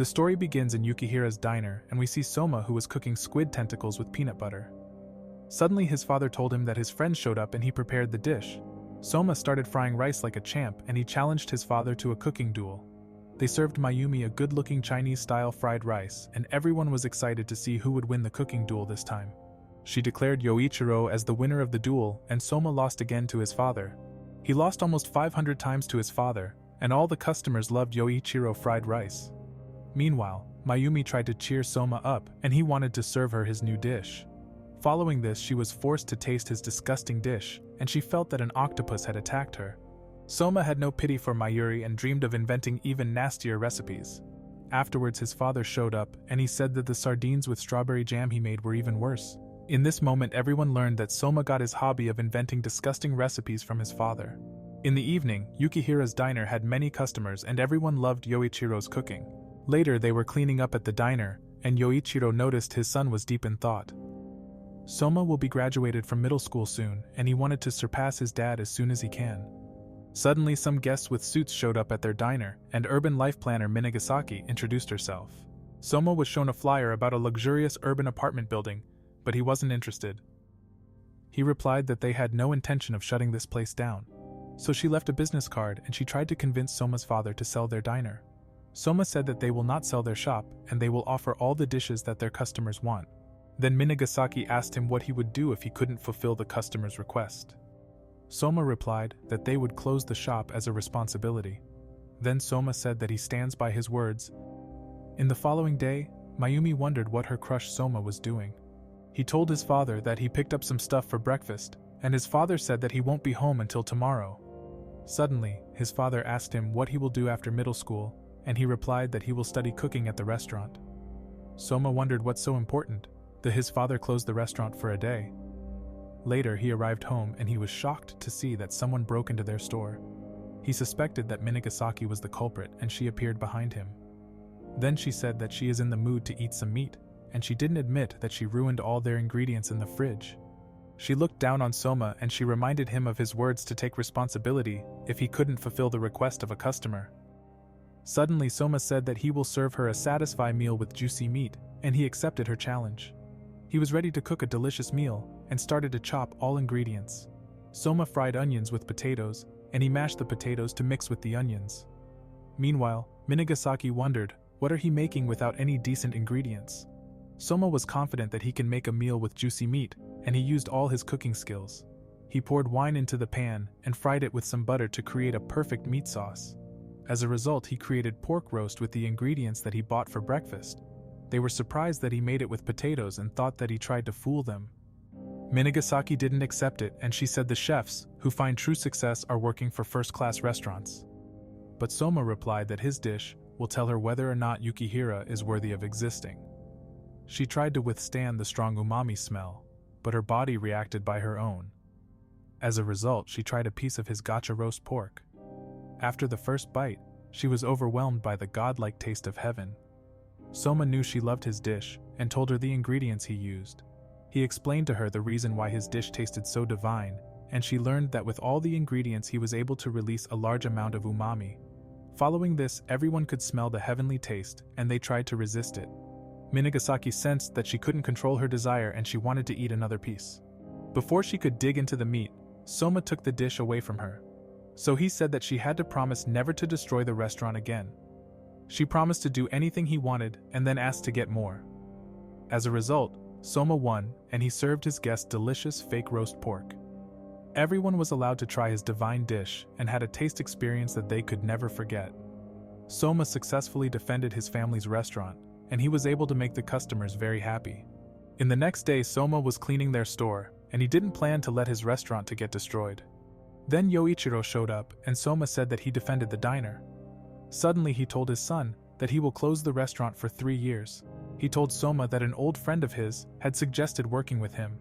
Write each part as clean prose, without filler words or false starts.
The story begins in Yukihira's diner, and we see Soma, who was cooking squid tentacles with peanut butter. Suddenly his father told him that his friend showed up and he prepared the dish. Soma started frying rice like a champ and he challenged his father to a cooking duel. They served Mayumi a good-looking Chinese-style fried rice, and everyone was excited to see who would win the cooking duel this time. She declared Yoichiro as the winner of the duel, and Soma lost again to his father. He lost almost 500 times to his father, and all the customers loved Yoichiro fried rice. Meanwhile, Mayumi tried to cheer Soma up, and he wanted to serve her his new dish. Following this, she was forced to taste his disgusting dish, and she felt that an octopus had attacked her. Soma had no pity for Mayuri and dreamed of inventing even nastier recipes. Afterwards, his father showed up, and he said that the sardines with strawberry jam he made were even worse. In this moment, everyone learned that Soma got his hobby of inventing disgusting recipes from his father. In the evening, Yukihira's diner had many customers and everyone loved Yoichiro's cooking. Later, they were cleaning up at the diner, and Yoichiro noticed his son was deep in thought. Soma will be graduated from middle school soon, and he wanted to surpass his dad as soon as he can. Suddenly, some guests with suits showed up at their diner, and urban life planner Minagasaki introduced herself. Soma was shown a flyer about a luxurious urban apartment building, but he wasn't interested. He replied that they had no intention of shutting this place down. So she left a business card and she tried to convince Soma's father to sell their diner. Soma said that they will not sell their shop and they will offer all the dishes that their customers want. Then Minagasaki asked him what he would do if he couldn't fulfill the customer's request. Soma replied that they would close the shop as a responsibility. Then Soma said that he stands by his words. In the following day, Mayumi wondered what her crush Soma was doing. He told his father that he picked up some stuff for breakfast, and his father said that he won't be home until tomorrow. Suddenly, his father asked him what he will do after middle school, and he replied that he will study cooking at the restaurant. Soma wondered what's so important, that his father closed the restaurant for a day. Later, he arrived home and he was shocked to see that someone broke into their store. He suspected that Minagasaki was the culprit and she appeared behind him. Then she said that she is in the mood to eat some meat, and she didn't admit that she ruined all their ingredients in the fridge. She looked down on Soma and she reminded him of his words to take responsibility if he couldn't fulfill the request of a customer. Suddenly, Soma said that he will serve her a satisfying meal with juicy meat, and he accepted her challenge. He was ready to cook a delicious meal and started to chop all ingredients. Soma fried onions with potatoes, and he mashed the potatoes to mix with the onions. Meanwhile, Minagasaki wondered, what are he making without any decent ingredients? Soma was confident that he can make a meal with juicy meat, and he used all his cooking skills. He poured wine into the pan and fried it with some butter to create a perfect meat sauce. As a result, he created pork roast with the ingredients that he bought for breakfast. They were surprised that he made it with potatoes and thought that he tried to fool them. Minagasaki didn't accept it, and she said the chefs, who find true success, are working for first-class restaurants. But Soma replied that his dish will tell her whether or not Yukihira is worthy of existing. She tried to withstand the strong umami smell, but her body reacted by her own. As a result, she tried a piece of his gacha roast pork. After the first bite, she was overwhelmed by the godlike taste of heaven. Soma knew she loved his dish and told her the ingredients he used. He explained to her the reason why his dish tasted so divine, and she learned that with all the ingredients he was able to release a large amount of umami. Following this, everyone could smell the heavenly taste, and they tried to resist it. Minagasaki sensed that she couldn't control her desire and she wanted to eat another piece. Before she could dig into the meat, Soma took the dish away from her. So he said that she had to promise never to destroy the restaurant again. She promised to do anything he wanted and then asked to get more. As a result, Soma won, and he served his guests delicious fake roast pork. Everyone was allowed to try his divine dish and had a taste experience that they could never forget. Soma successfully defended his family's restaurant, and he was able to make the customers very happy. In the next day, Soma was cleaning their store, and he didn't plan to let his restaurant to get destroyed. Then Yoichiro showed up, and Soma said that he defended the diner. Suddenly, he told his son that he will close the restaurant for 3 years. He told Soma that an old friend of his had suggested working with him.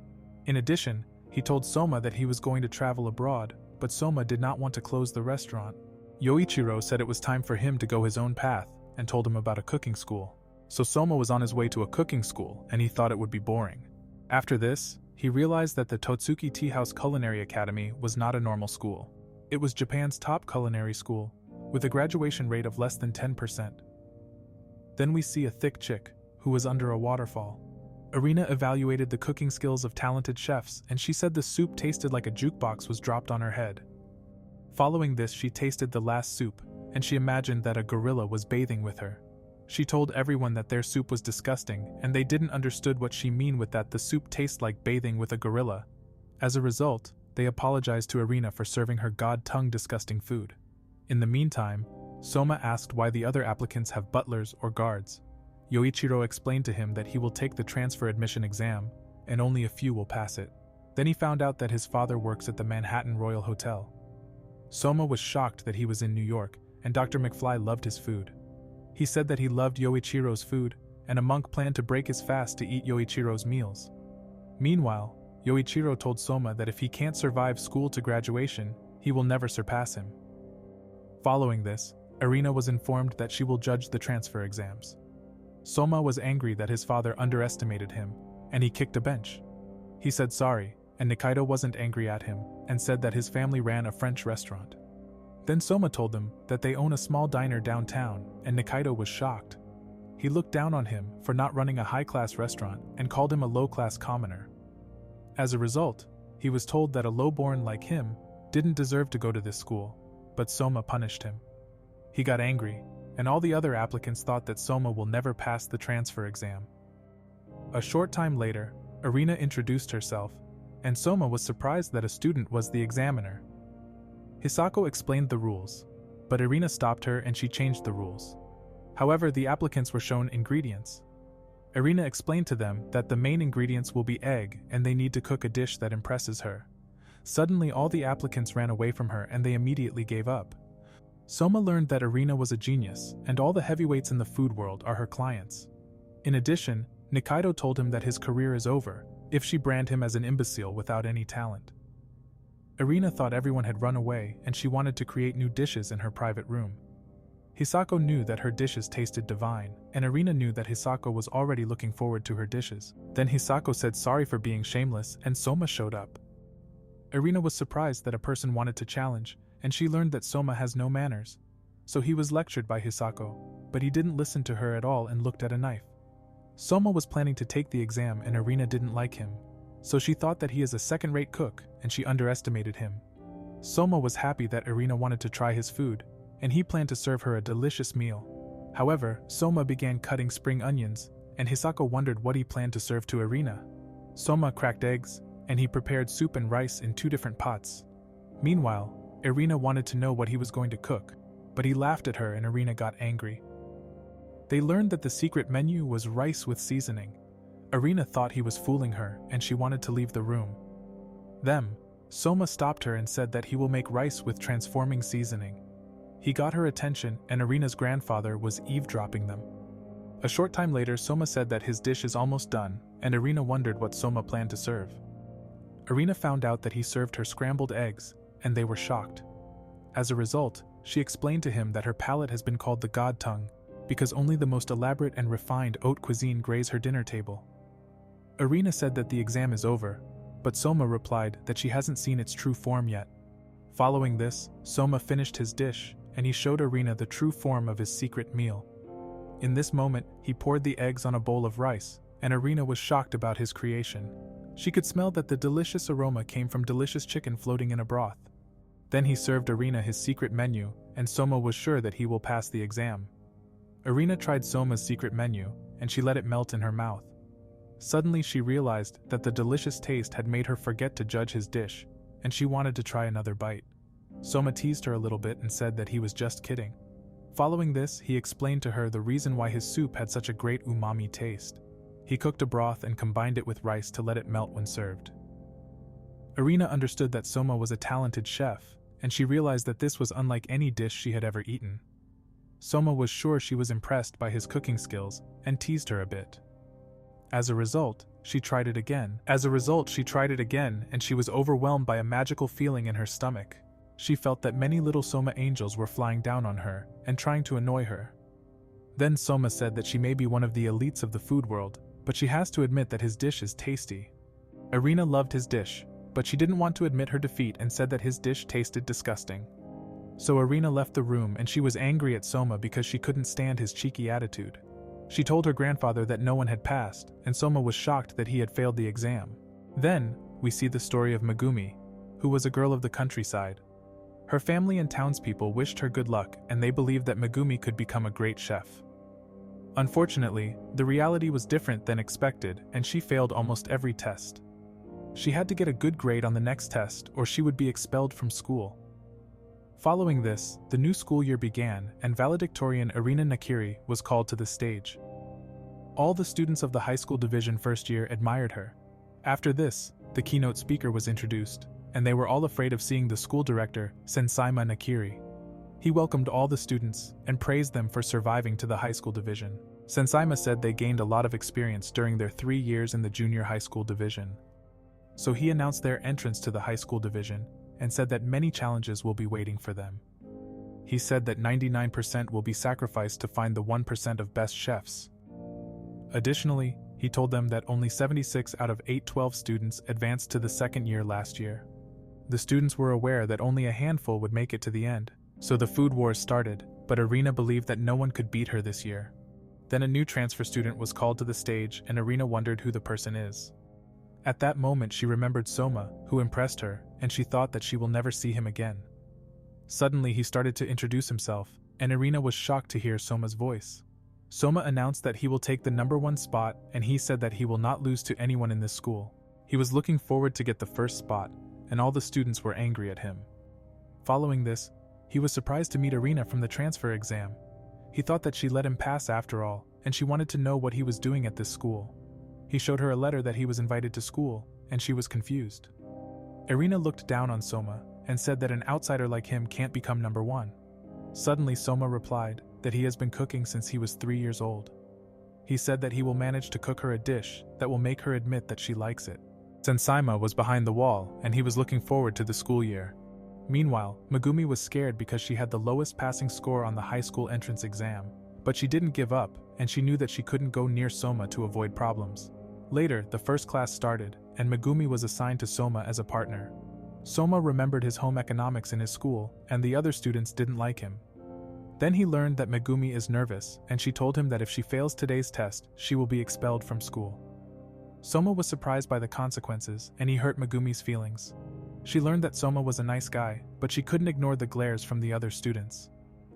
In addition, he told Soma that he was going to travel abroad, but Soma did not want to close the restaurant. Yoichiro said it was time for him to go his own path and told him about a cooking school. So Soma was on his way to a cooking school, and he thought it would be boring. After this, he realized that the Totsuki Tea House Culinary Academy was not a normal school. It was Japan's top culinary school, with a graduation rate of less than 10%. Then we see a thick chick, who was under a waterfall. Irina evaluated the cooking skills of talented chefs, and she said the soup tasted like a jukebox was dropped on her head. Following this, she tasted the last soup, and she imagined that a gorilla was bathing with her. She told everyone that their soup was disgusting, and they didn't understood what she mean with that the soup tastes like bathing with a gorilla. As a result, they apologized to Irina for serving her god-tongue disgusting food. In the meantime, Soma asked why the other applicants have butlers or guards. Yoichiro explained to him that he will take the transfer admission exam, and only a few will pass it. Then he found out that his father works at the Manhattan Royal Hotel. Soma was shocked that he was in New York, and Dr. McFly loved his food. He said that he loved Yoichiro's food, and a monk planned to break his fast to eat Yoichiro's meals. Meanwhile, Yoichiro told Soma that if he can't survive school to graduation, he will never surpass him. Following this, Irina was informed that she will judge the transfer exams. Soma was angry that his father underestimated him, and he kicked a bench. He said sorry, and Nikaido wasn't angry at him, and said that his family ran a French restaurant. Then Soma told them that they own a small diner downtown, and Nikaido was shocked. He looked down on him for not running a high-class restaurant and called him a low-class commoner. As a result, he was told that a lowborn like him didn't deserve to go to this school, but Soma punished him. He got angry, and all the other applicants thought that Soma will never pass the transfer exam. A short time later, Irina introduced herself, and Soma was surprised that a student was the examiner. Hisako explained the rules, but Irina stopped her and she changed the rules. However, the applicants were shown ingredients. Irina explained to them that the main ingredients will be egg and they need to cook a dish that impresses her. Suddenly all the applicants ran away from her and they immediately gave up. Soma learned that Irina was a genius, and all the heavyweights in the food world are her clients. In addition, Nikaido told him that his career is over if she branded him as an imbecile without any talent. Irina thought everyone had run away and she wanted to create new dishes in her private room. Hisako knew that her dishes tasted divine, and Irina knew that Hisako was already looking forward to her dishes. Then Hisako said sorry for being shameless and Soma showed up. Irina was surprised that a person wanted to challenge, and she learned that Soma has no manners. So he was lectured by Hisako, but he didn't listen to her at all and looked at a knife. Soma was planning to take the exam and Irina didn't like him, so she thought that he is a second-rate cook and she underestimated him. Soma was happy that Irina wanted to try his food, and he planned to serve her a delicious meal. However, Soma began cutting spring onions, and Hisako wondered what he planned to serve to Irina. Soma cracked eggs, and he prepared soup and rice in 2 different pots. Meanwhile, Irina wanted to know what he was going to cook, but he laughed at her and Irina got angry. They learned that the secret menu was rice with seasoning. Irina thought he was fooling her and she wanted to leave the room. Then, Soma stopped her and said that he will make rice with transforming seasoning. He got her attention and Irina's grandfather was eavesdropping them. A short time later, Soma said that his dish is almost done, and Irina wondered what Soma planned to serve. Irina found out that he served her scrambled eggs, and they were shocked. As a result, she explained to him that her palate has been called the god tongue, because only the most elaborate and refined haute cuisine graze her dinner table. Irina said that the exam is over, but Soma replied that she hasn't seen its true form yet. Following this, Soma finished his dish, and he showed Irina the true form of his secret meal. In this moment, he poured the eggs on a bowl of rice, and Irina was shocked about his creation. She could smell that the delicious aroma came from delicious chicken floating in a broth. Then he served Irina his secret menu, and Soma was sure that he will pass the exam. Irina tried Soma's secret menu, and she let it melt in her mouth. Suddenly she realized that the delicious taste had made her forget to judge his dish, and she wanted to try another bite. Soma teased her a little bit and said that he was just kidding. Following this, he explained to her the reason why his soup had such a great umami taste. He cooked a broth and combined it with rice to let it melt when served. Irina understood that Soma was a talented chef, and she realized that this was unlike any dish she had ever eaten. Soma was sure she was impressed by his cooking skills and teased her a bit. As a result, she tried it again, and she was overwhelmed by a magical feeling in her stomach. She felt that many little Soma angels were flying down on her and trying to annoy her. Then Soma said that she may be one of the elites of the food world, but she has to admit that his dish is tasty. Irina loved his dish, but she didn't want to admit her defeat and said that his dish tasted disgusting. So Irina left the room and she was angry at Soma because she couldn't stand his cheeky attitude. She told her grandfather that no one had passed, and Soma was shocked that he had failed the exam. Then, we see the story of Megumi, who was a girl of the countryside. Her family and townspeople wished her good luck, and they believed that Megumi could become a great chef. Unfortunately, the reality was different than expected, and she failed almost every test. She had to get a good grade on the next test, or she would be expelled from school. Following this, the new school year began, and valedictorian Irina Nakiri was called to the stage. All the students of the high school division first year admired her. After this, the keynote speaker was introduced, and they were all afraid of seeing the school director, Sensaima Nakiri. He welcomed all the students and praised them for surviving to the high school division. Sensaima said they gained a lot of experience during their 3 years in the junior high school division. So he announced their entrance to the high school division and said that many challenges will be waiting for them. He said that 99% will be sacrificed to find the 1% of best chefs. Additionally, he told them that only 76 out of 812 students advanced to the second year last year. The students were aware that only a handful would make it to the end, so the food wars started, but Irina believed that no one could beat her this year. Then a new transfer student was called to the stage, and Irina wondered who the person is. At that moment she remembered Soma, who impressed her, and she thought that she will never see him again. Suddenly he started to introduce himself, and Irina was shocked to hear Soma's voice. Soma announced that he will take the #1 spot, and he said that he will not lose to anyone in this school. He was looking forward to get the first spot, and all the students were angry at him. Following this, he was surprised to meet Irina from the transfer exam. He thought that she let him pass after all, and she wanted to know what he was doing at this school. He showed her a letter that he was invited to school, and she was confused. Irina looked down on Soma and said that an outsider like him can't become #1. Suddenly Soma replied that he has been cooking since he was 3 years old. He said that he will manage to cook her a dish that will make her admit that she likes it. Sensaima was behind the wall, and he was looking forward to the school year. Meanwhile, Megumi was scared because she had the lowest passing score on the high school entrance exam, but she didn't give up, and she knew that she couldn't go near Soma to avoid problems. Later, the first class started, and Megumi was assigned to Soma as a partner. Soma remembered his home economics in his school, and the other students didn't like him. Then he learned that Megumi is nervous, and she told him that if she fails today's test, she will be expelled from school. Soma was surprised by the consequences, and he hurt Megumi's feelings. She learned that Soma was a nice guy, but she couldn't ignore the glares from the other students.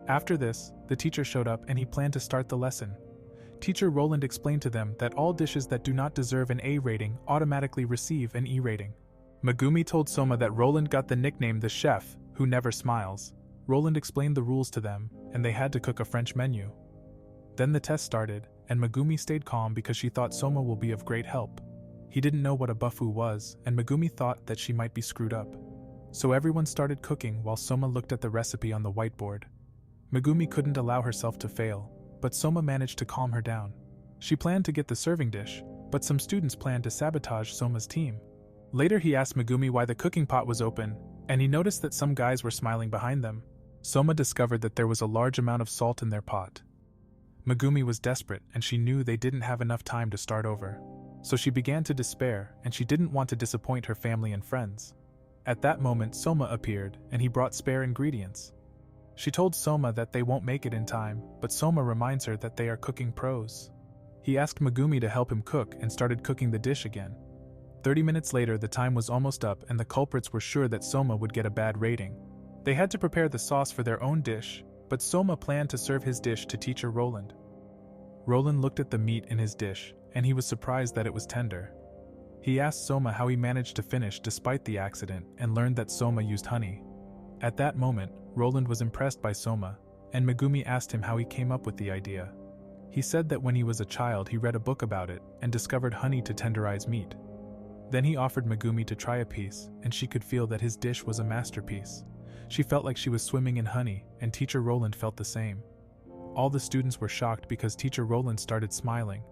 After this, the teacher showed up and he planned to start the lesson. Teacher Roland explained to them that all dishes that do not deserve an A rating automatically receive an E rating. Megumi told Soma that Roland got the nickname the chef, who never smiles. Roland explained the rules to them, and they had to cook a French menu. Then the test started, and Megumi stayed calm because she thought Soma will be of great help. He didn't know what a bufu was, and Megumi thought that she might be screwed up. So everyone started cooking while Soma looked at the recipe on the whiteboard. Megumi couldn't allow herself to fail, but Soma managed to calm her down. She planned to get the serving dish, but some students planned to sabotage Soma's team. Later he asked Megumi why the cooking pot was open, and he noticed that some guys were smiling behind them. Soma discovered that there was a large amount of salt in their pot. Megumi was desperate, and she knew they didn't have enough time to start over. So she began to despair, and she didn't want to disappoint her family and friends. At that moment Soma appeared, and he brought spare ingredients. She told Soma that they won't make it in time, but Soma reminds her that they are cooking pros. He asked Megumi to help him cook and started cooking the dish again. 30 minutes later the time was almost up, and the culprits were sure that Soma would get a bad rating. They had to prepare the sauce for their own dish, but Soma planned to serve his dish to teacher Roland. Roland looked at the meat in his dish, and he was surprised that it was tender. He asked Soma how he managed to finish despite the accident and learned that Soma used honey. At that moment, Roland was impressed by Soma, and Megumi asked him how he came up with the idea. He said that when he was a child he read a book about it and discovered honey to tenderize meat. Then he offered Megumi to try a piece, and she could feel that his dish was a masterpiece. She felt like she was swimming in honey, and teacher Roland felt the same. All the students were shocked because teacher Roland started smiling.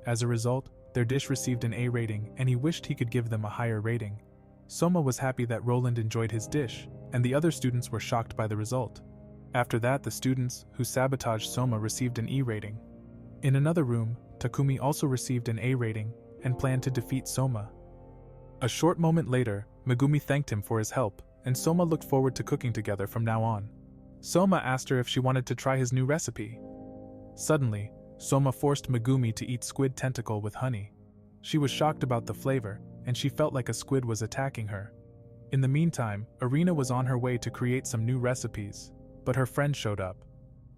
As a result, their dish received an A rating, and he wished he could give them a higher rating. Soma was happy that Roland enjoyed his dish, and the other students were shocked by the result. After that, the students who sabotaged Soma received an E rating. In another room, Takumi also received an A rating and planned to defeat Soma. A short moment later, Megumi thanked him for his help, and Soma looked forward to cooking together from now on. Soma asked her if she wanted to try his new recipe. Suddenly, Soma forced Megumi to eat squid tentacle with honey. She was shocked about the flavor, and she felt like a squid was attacking her. In the meantime, Irina was on her way to create some new recipes, but her friend showed up.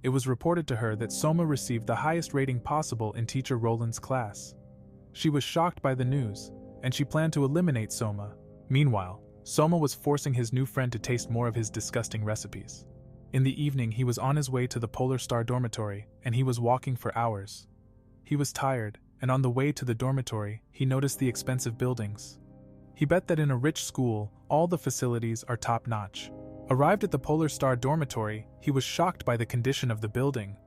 It was reported to her that Soma received the highest rating possible in Teacher Roland's class. She was shocked by the news, and she planned to eliminate Soma. Meanwhile, Soma was forcing his new friend to taste more of his disgusting recipes. In the evening, he was on his way to the Polar Star dormitory, and he was walking for hours. He was tired, and on the way to the dormitory, he noticed the expensive buildings. He bet that in a rich school, all the facilities are top-notch. Arrived at the Polar Star dormitory, he was shocked by the condition of the building.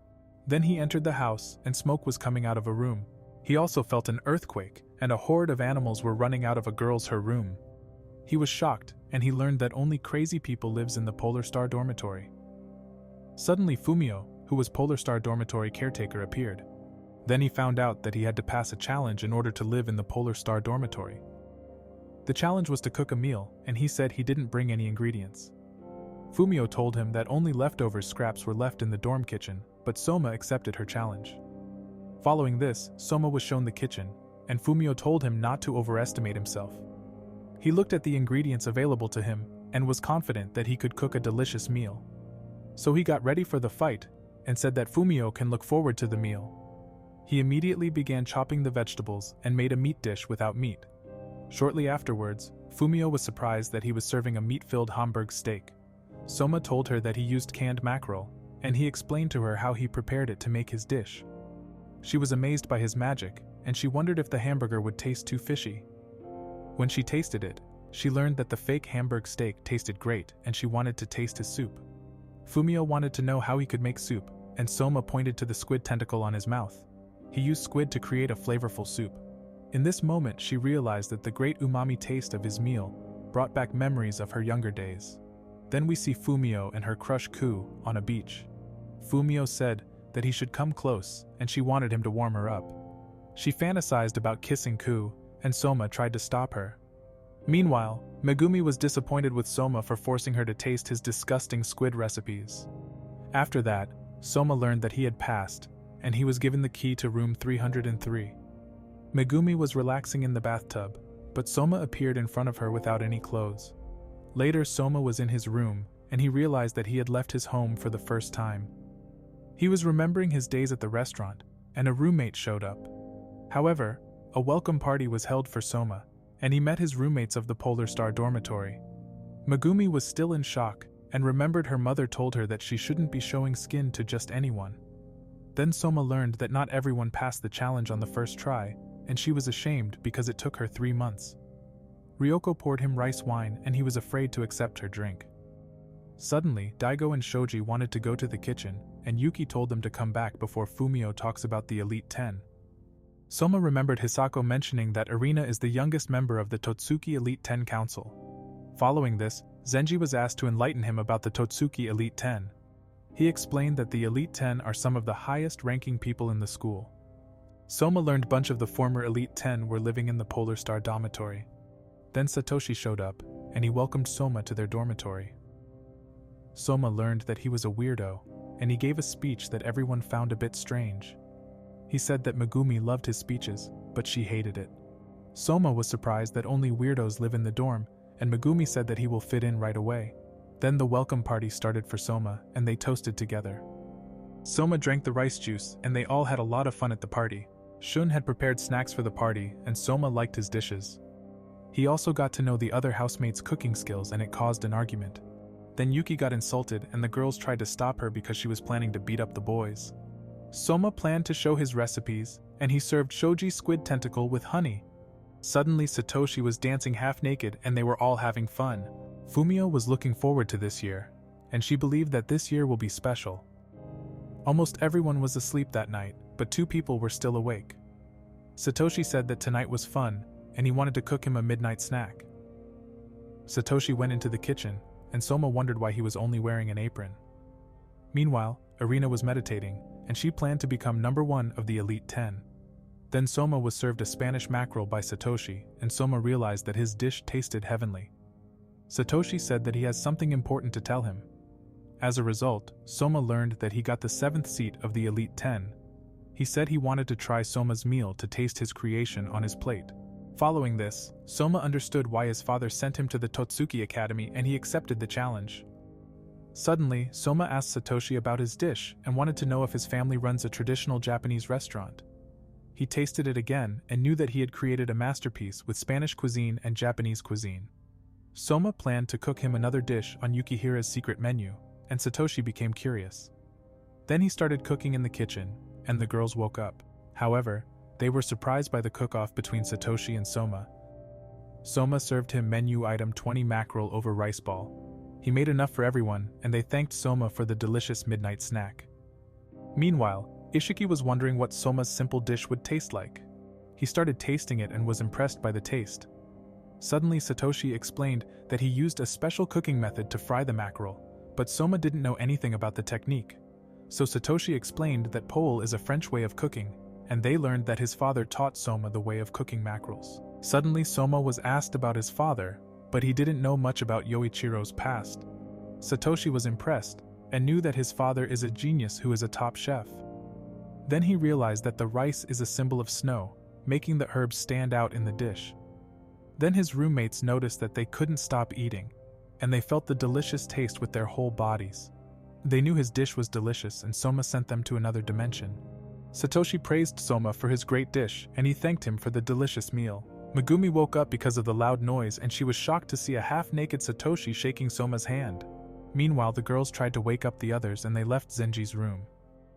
Then he entered the house, and smoke was coming out of a room. He also felt an earthquake, and a horde of animals were running out of her room. He was shocked, and he learned that only crazy people lives in the Polar Star dormitory. Suddenly Fumio, who was Polar Star dormitory caretaker, appeared. Then he found out that he had to pass a challenge in order to live in the Polar Star dormitory. The challenge was to cook a meal, and he said he didn't bring any ingredients. Fumio told him that only leftover scraps were left in the dorm kitchen, but Soma accepted her challenge. Following this, Soma was shown the kitchen, and Fumio told him not to overestimate himself. He looked at the ingredients available to him, and was confident that he could cook a delicious meal. So he got ready for the fight, and said that Fumio can look forward to the meal. He immediately began chopping the vegetables and made a meat dish without meat. Shortly afterwards, Fumio was surprised that he was serving a meat-filled Hamburg steak. Soma told her that he used canned mackerel, and he explained to her how he prepared it to make his dish. She was amazed by his magic, and she wondered if the hamburger would taste too fishy. When she tasted it, she learned that the fake Hamburg steak tasted great, and she wanted to taste his soup. Fumio wanted to know how he could make soup, and Soma pointed to the squid tentacle on his mouth. He used squid to create a flavorful soup. In this moment, she realized that the great umami taste of his meal brought back memories of her younger days. Then we see Fumio and her crush Ku on a beach. Fumio said that he should come close, and she wanted him to warm her up. She fantasized about kissing Ku, and Soma tried to stop her. Meanwhile, Megumi was disappointed with Soma for forcing her to taste his disgusting squid recipes. After that, Soma learned that he had passed, and he was given the key to room 303. Megumi was relaxing in the bathtub, but Soma appeared in front of her without any clothes. Later, Soma was in his room, and he realized that he had left his home for the first time. He was remembering his days at the restaurant, and a roommate showed up. However, a welcome party was held for Soma, and he met his roommates of the Polar Star dormitory. Megumi was still in shock, and remembered her mother told her that she shouldn't be showing skin to just anyone. Then Soma learned that not everyone passed the challenge on the first try, and she was ashamed because it took her 3 months. Ryoko poured him rice wine, and he was afraid to accept her drink. Suddenly, Daigo and Shoji wanted to go to the kitchen, and Yuki told them to come back before Fumio talks about the Elite 10. Soma remembered Hisako mentioning that Irina is the youngest member of the Totsuki Elite 10 Council. Following this, Zenji was asked to enlighten him about the Totsuki Elite 10. He explained that the Elite 10 are some of the highest-ranking people in the school. Soma learned a bunch of the former Elite 10 were living in the Polar Star dormitory. Then Satoshi showed up, and he welcomed Soma to their dormitory. Soma learned that he was a weirdo, and he gave a speech that everyone found a bit strange. He said that Megumi loved his speeches, but she hated it. Soma was surprised that only weirdos live in the dorm, and Megumi said that he will fit in right away. Then the welcome party started for Soma, and they toasted together. Soma drank the rice juice, and they all had a lot of fun at the party. Shun had prepared snacks for the party, and Soma liked his dishes. He also got to know the other housemates' cooking skills, and it caused an argument. Then Yuki got insulted, and the girls tried to stop her because she was planning to beat up the boys. Soma planned to show his recipes, and he served shoji squid tentacle with honey. Suddenly Satoshi was dancing half-naked, and they were all having fun. Fumio was looking forward to this year, and she believed that this year will be special. Almost everyone was asleep that night, but 2 people were still awake. Satoshi said that tonight was fun, and he wanted to cook him a midnight snack. Satoshi went into the kitchen, and Soma wondered why he was only wearing an apron. Meanwhile, Irina was meditating, and she planned to become number 1 of the Elite 10. Then Soma was served a Spanish mackerel by Satoshi, and Soma realized that his dish tasted heavenly. Satoshi said that he has something important to tell him. As a result, Soma learned that he got the 7th seat of the Elite 10. He said he wanted to try Soma's meal to taste his creation on his plate. Following this, Soma understood why his father sent him to the Totsuki Academy and he accepted the challenge. Suddenly, Soma asked Satoshi about his dish and wanted to know if his family runs a traditional Japanese restaurant. He tasted it again and knew that he had created a masterpiece with Spanish cuisine and Japanese cuisine. Soma planned to cook him another dish on Yukihira's secret menu, and Satoshi became curious. Then he started cooking in the kitchen, and the girls woke up. However, they were surprised by the cook-off between Satoshi and Soma. Soma served him menu item 20 mackerel over rice ball. He made enough for everyone, and they thanked Soma for the delicious midnight snack. Meanwhile, Ishiki was wondering what Soma's simple dish would taste like. He started tasting it and was impressed by the taste. Suddenly Satoshi explained that he used a special cooking method to fry the mackerel, but Soma didn't know anything about the technique. So Satoshi explained that pole is a French way of cooking, and they learned that his father taught Soma the way of cooking mackerels. Suddenly Soma was asked about his father, but he didn't know much about Yoichiro's past. Satoshi was impressed, and knew that his father is a genius who is a top chef. Then he realized that the rice is a symbol of snow, making the herbs stand out in the dish. Then his roommates noticed that they couldn't stop eating, and they felt the delicious taste with their whole bodies. They knew his dish was delicious and Soma sent them to another dimension. Satoshi praised Soma for his great dish and he thanked him for the delicious meal. Megumi woke up because of the loud noise and she was shocked to see a half-naked Satoshi shaking Soma's hand. Meanwhile, the girls tried to wake up the others and they left Zenji's room.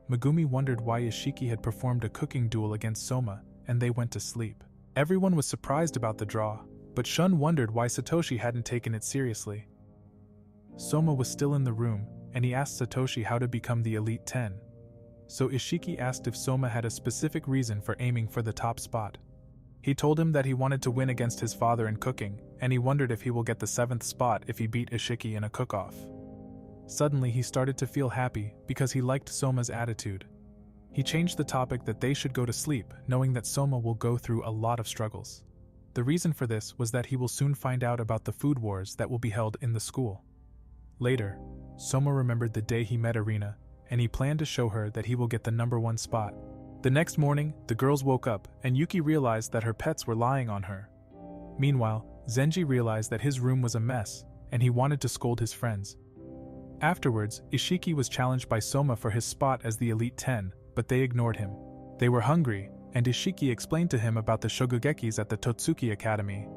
Megumi wondered why Ishiki had performed a cooking duel against Soma, and they went to sleep. Everyone was surprised about the draw, but Shun wondered why Satoshi hadn't taken it seriously. Soma was still in the room, and he asked Satoshi how to become the Elite 10. So Ishiki asked if Soma had a specific reason for aiming for the top spot. He told him that he wanted to win against his father in cooking, and he wondered if he will get the 7th spot if he beat Ishiki in a cook-off. Suddenly he started to feel happy because he liked Soma's attitude. He changed the topic that they should go to sleep, knowing that Soma will go through a lot of struggles. The reason for this was that he will soon find out about the food wars that will be held in the school. Later, Soma remembered the day he met Arina, and he planned to show her that he will get the number 1 spot. The next morning, the girls woke up, and Yuki realized that her pets were lying on her. Meanwhile, Zenji realized that his room was a mess, and he wanted to scold his friends. Afterwards, Ishiki was challenged by Soma for his spot as the Elite 10, but they ignored him. They were hungry, and Ishiki explained to him about the Shokugekis at the Totsuki Academy.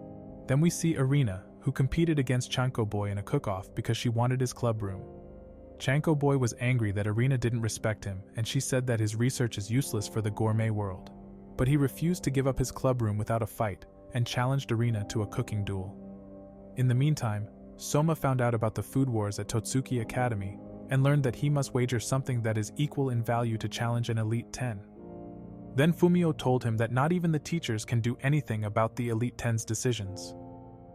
Then we see Arina, who competed against Chanko Boy in a cook-off because she wanted his club room. Chanko Boy was angry that Arina didn't respect him, and she said that his research is useless for the gourmet world. But he refused to give up his club room without a fight, and challenged Arina to a cooking duel. In the meantime, Soma found out about the food wars at Totsuki Academy, and learned that he must wager something that is equal in value to challenge an Elite 10. Then Fumio told him that not even the teachers can do anything about the Elite 10's decisions.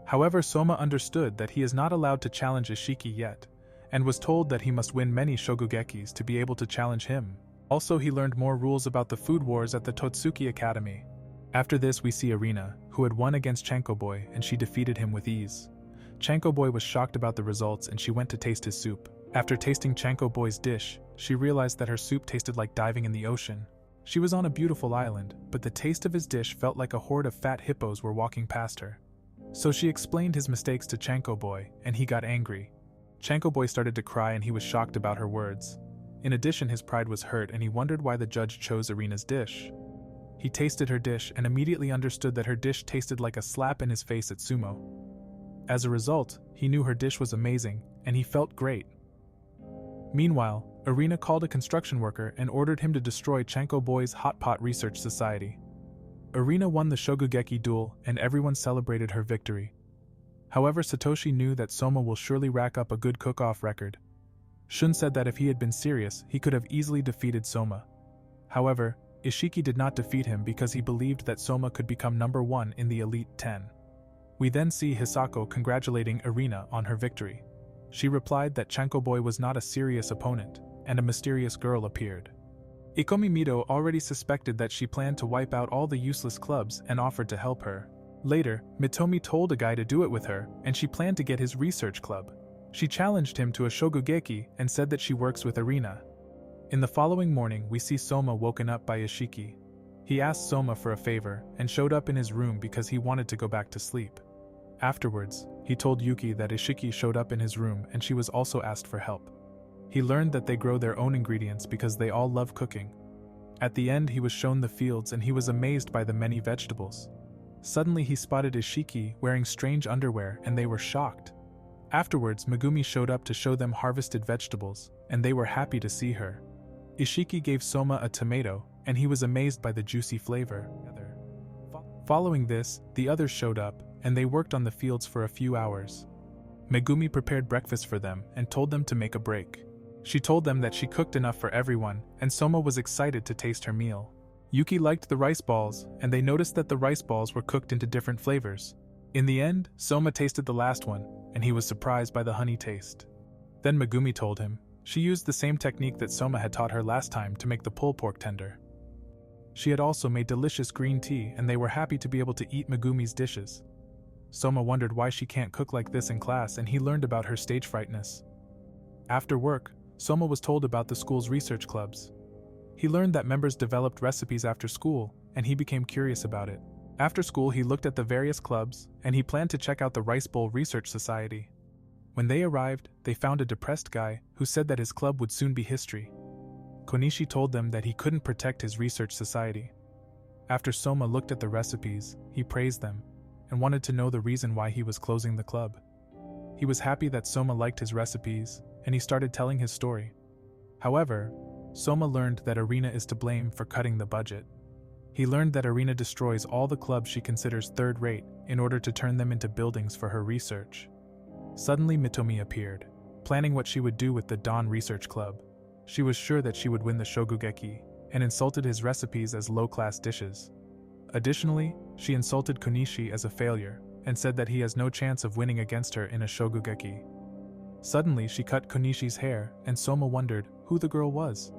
However, Soma understood that he is not allowed to challenge Ishiki yet, and was told that he must win many Shokugekis to be able to challenge him. Also, he learned more rules about the food wars at the Totsuki Academy. After this, we see Arina, who had won against Chanko Boy, and she defeated him with ease. Chanko Boy was shocked about the results and she went to taste his soup. After tasting Chanko Boy's dish, she realized that her soup tasted like diving in the ocean. She was on a beautiful island, but the taste of his dish felt like a horde of fat hippos were walking past her. So she explained his mistakes to Chanko Boy, and he got angry. Chanko Boy started to cry and he was shocked about her words. In addition, his pride was hurt and he wondered why the judge chose Arina's dish. He tasted her dish and immediately understood that her dish tasted like a slap in his face at sumo. As a result, he knew her dish was amazing, and he felt great. Meanwhile, Arina called a construction worker and ordered him to destroy Chanko Boy's Hot Pot Research Society. Arina won the Shokugeki duel, and everyone celebrated her victory. However, Satoshi knew that Soma will surely rack up a good cook-off record. Shun said that if he had been serious, he could have easily defeated Soma. However, Ishiki did not defeat him because he believed that Soma could become number 1 in the Elite 10. We then see Hisako congratulating Arina on her victory. She replied that Chanko Boy was not a serious opponent, and a mysterious girl appeared. Ikomi Mido already suspected that she planned to wipe out all the useless clubs and offered to help her. Later, Mitomi told a guy to do it with her, and she planned to get his research club. She challenged him to a Shokugeki and said that she works with Arina. In the following morning, we see Soma woken up by Ishiki. He asked Soma for a favor and showed up in his room because he wanted to go back to sleep. Afterwards, he told Yuki that Ishiki showed up in his room and she was also asked for help. He learned that they grow their own ingredients because they all love cooking. At the end, he was shown the fields and he was amazed by the many vegetables. Suddenly he spotted Ishiki wearing strange underwear and they were shocked. Afterwards, Megumi showed up to show them harvested vegetables, and they were happy to see her. Ishiki gave Soma a tomato, and he was amazed by the juicy flavor. Following this, the others showed up, and they worked on the fields for a few hours. Megumi prepared breakfast for them and told them to make a break. She told them that she cooked enough for everyone, and Soma was excited to taste her meal. Yuki liked the rice balls, and they noticed that the rice balls were cooked into different flavors. In the end, Soma tasted the last one, and he was surprised by the honey taste. Then Megumi told him she used the same technique that Soma had taught her last time to make the pulled pork tender. She had also made delicious green tea, and they were happy to be able to eat Megumi's dishes. Soma wondered why she can't cook like this in class, and he learned about her stage frightness. After work, Soma was told about the school's research clubs. He learned that members developed recipes after school, and he became curious about it. After school, he looked at the various clubs, and he planned to check out the Rice Bowl Research Society. When they arrived, they found a depressed guy who said that his club would soon be history. Konishi told them that he couldn't protect his research society. After Soma looked at the recipes, he praised them, and wanted to know the reason why he was closing the club. He was happy that Soma liked his recipes, and he started telling his story. However, Soma learned that Arena is to blame for cutting the budget. He learned that Arena destroys all the clubs she considers third-rate in order to turn them into buildings for her research. Suddenly Mitomi appeared, planning what she would do with the Dawn Research Club. She was sure that she would win the Shokugeki, and insulted his recipes as low-class dishes. Additionally, she insulted Konishi as a failure, and said that he has no chance of winning against her in a Shokugeki. Suddenly she cut Konishi's hair, and Soma wondered who the girl was.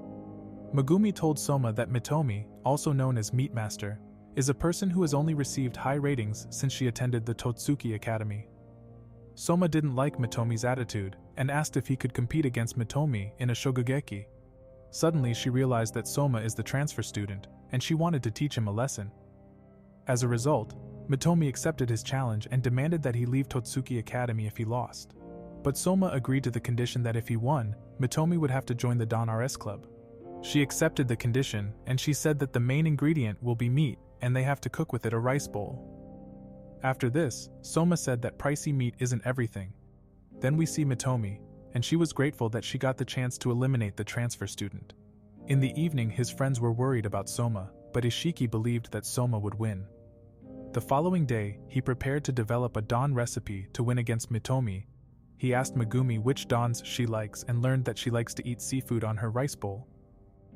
Megumi told Soma that Mitomi, also known as Meat Master, is a person who has only received high ratings since she attended the Totsuki Academy. Soma didn't like Mitomi's attitude, and asked if he could compete against Mitomi in a Shokugeki. Suddenly she realized that Soma is the transfer student, and she wanted to teach him a lesson. As a result, Mitomi accepted his challenge and demanded that he leave Totsuki Academy if he lost. But Soma agreed to the condition that if he won, Mitomi would have to join the Dawn RS Club. She accepted the condition, and she said that the main ingredient will be meat, and they have to cook with it a rice bowl. After this, Soma said that pricey meat isn't everything. Then we see Mitomi, and she was grateful that she got the chance to eliminate the transfer student. In the evening, his friends were worried about Soma, but Ishiki believed that Soma would win. The following day, he prepared to develop a Dawn recipe to win against Mitomi. He asked Megumi which Dawns she likes and learned that she likes to eat seafood on her rice bowl.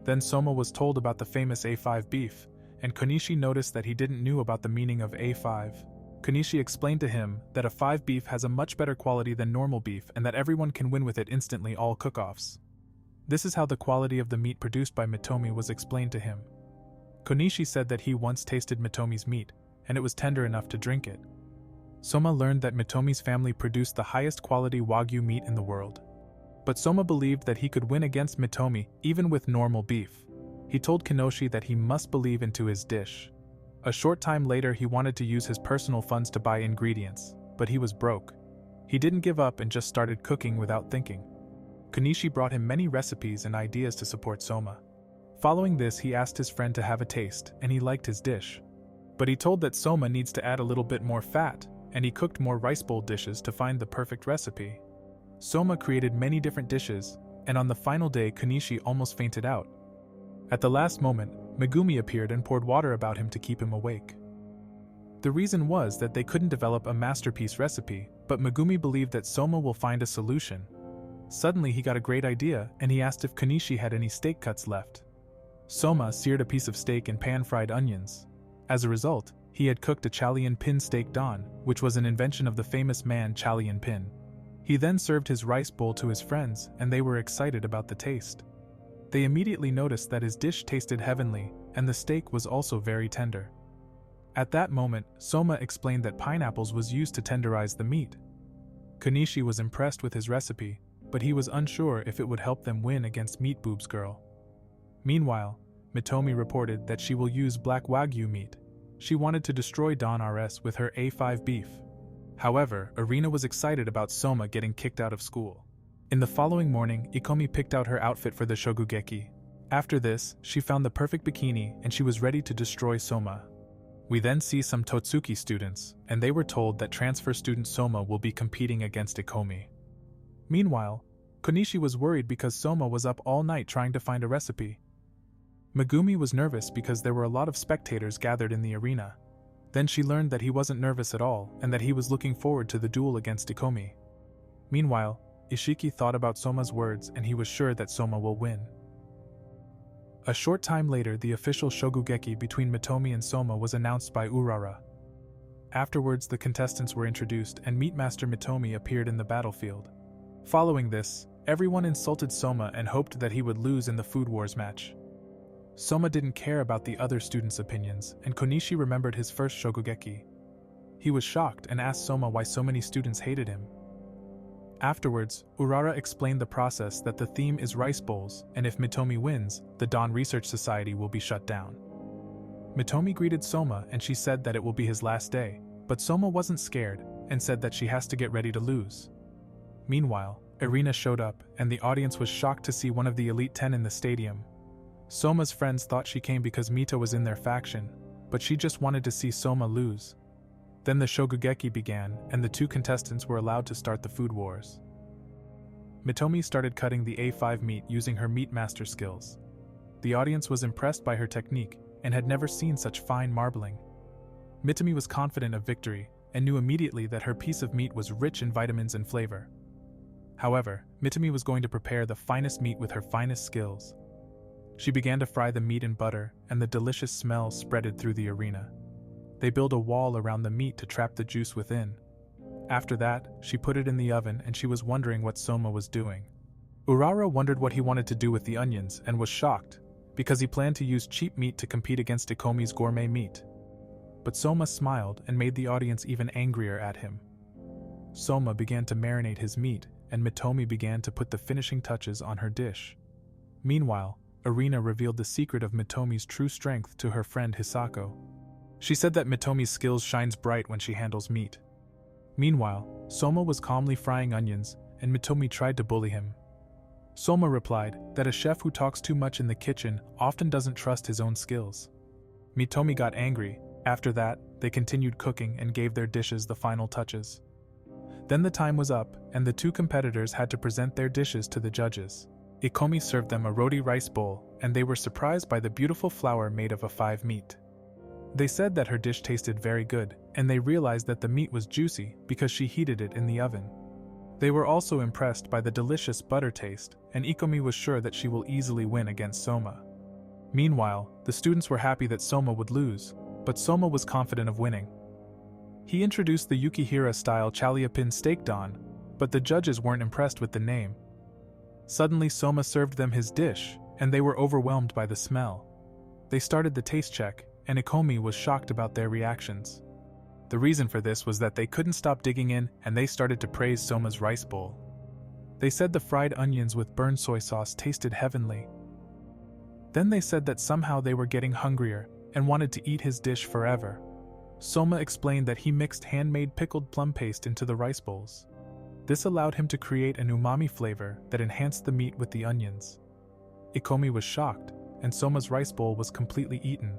Then Soma was told about the famous A5 beef, and Konishi noticed that he didn't know about the meaning of A5. Konishi explained to him that a 5 beef has a much better quality than normal beef and that everyone can win with it instantly all cook-offs. This is how the quality of the meat produced by Mitomi was explained to him. Konishi said that he once tasted Mitomi's meat, and it was tender enough to drink it. Soma learned that Mitomi's family produced the highest quality Wagyu meat in the world. But Soma believed that he could win against Mitomi even with normal beef. He told Kanoshi that he must believe into his dish. A short time later he wanted to use his personal funds to buy ingredients, but he was broke. He didn't give up and just started cooking without thinking. Konishi brought him many recipes and ideas to support Soma. Following this, he asked his friend to have a taste, and he liked his dish. But he told that Soma needs to add a little bit more fat, and he cooked more rice bowl dishes to find the perfect recipe. Soma created many different dishes, and on the final day Konishi almost fainted out. At the last moment, Megumi appeared and poured water about him to keep him awake. The reason was that they couldn't develop a masterpiece recipe, but Megumi believed that Soma will find a solution. Suddenly he got a great idea, and he asked if Konishi had any steak cuts left. Soma seared a piece of steak in pan-fried onions. As a result, he had cooked a Chalian Pin steak Dawn, which was an invention of the famous man Chalian Pin. He then served his rice bowl to his friends, and they were excited about the taste. They immediately noticed that his dish tasted heavenly, and the steak was also very tender. At that moment, Soma explained that pineapples was used to tenderize the meat. Konishi was impressed with his recipe, but he was unsure if it would help them win against Meat Boob's girl. Meanwhile, Mitomi reported that she will use black wagyu meat. She wanted to destroy Don RS with her A5 beef. However, Irina was excited about Soma getting kicked out of school. In the following morning, Ikomi picked out her outfit for the Shokugeki. After this, she found the perfect bikini and she was ready to destroy Soma. We then see some Totsuki students, and they were told that transfer student Soma will be competing against Ikomi. Meanwhile, Konishi was worried because Soma was up all night trying to find a recipe. Megumi was nervous because there were a lot of spectators gathered in the arena. Then she learned that he wasn't nervous at all and that he was looking forward to the duel against Ikomi. Meanwhile, Ishiki thought about Soma's words and he was sure that Soma will win. A short time later, the official Shokugeki between Mitomi and Soma was announced by Urara. Afterwards, the contestants were introduced and Meatmaster Mitomi appeared in the battlefield. Following this, everyone insulted Soma and hoped that he would lose in the Food Wars match. Soma didn't care about the other students' opinions, and Konishi remembered his first Shokugeki. He was shocked and asked Soma why so many students hated him. Afterwards, Urara explained the process that the theme is rice bowls, and if Mitomi wins, the Dawn Research Society will be shut down. Mitomi greeted Soma and she said that it will be his last day, but Soma wasn't scared and said that she has to get ready to lose. Meanwhile, Irina showed up and the audience was shocked to see one of the Elite 10 in the stadium. Soma's friends thought she came because Mita was in their faction, but she just wanted to see Soma lose. Then the Shokugeki began, and the two contestants were allowed to start the Food Wars. Mitomi started cutting the A5 meat using her meat master skills. The audience was impressed by her technique and had never seen such fine marbling. Mitomi was confident of victory and knew immediately that her piece of meat was rich in vitamins and flavor. However, Mitomi was going to prepare the finest meat with her finest skills. She began to fry the meat in butter, and the delicious smell spreaded through the arena. They built a wall around the meat to trap the juice within. After that, she put it in the oven and she was wondering what Soma was doing. Urara wondered what he wanted to do with the onions and was shocked, because he planned to use cheap meat to compete against Ikomi's gourmet meat. But Soma smiled and made the audience even angrier at him. Soma began to marinate his meat, and Mitomi began to put the finishing touches on her dish. Meanwhile, Irina revealed the secret of Mitomi's true strength to her friend Hisako. She said that Mitomi's skills shines bright when she handles meat. Meanwhile, Soma was calmly frying onions, and Mitomi tried to bully him. Soma replied that a chef who talks too much in the kitchen often doesn't trust his own skills. Mitomi got angry. After that, they continued cooking and gave their dishes the final touches. Then the time was up, and the two competitors had to present their dishes to the judges. Ikomi served them a roti rice bowl, and they were surprised by the beautiful flour made of A5 meat. They said that her dish tasted very good, and they realized that the meat was juicy because she heated it in the oven. They were also impressed by the delicious butter taste, and Ikomi was sure that she will easily win against Soma. Meanwhile, the students were happy that Soma would lose, but Soma was confident of winning. He introduced the Yukihira-style Chaliapin steak don, but the judges weren't impressed with the name. Suddenly Soma served them his dish, and they were overwhelmed by the smell. They started the taste check, and Ikomi was shocked about their reactions. The reason for this was that they couldn't stop digging in and they started to praise Soma's rice bowl. They said the fried onions with burned soy sauce tasted heavenly. Then they said that somehow they were getting hungrier and wanted to eat his dish forever. Soma explained that he mixed handmade pickled plum paste into the rice bowls. This allowed him to create an umami flavor that enhanced the meat with the onions. Ikomi was shocked, and Soma's rice bowl was completely eaten.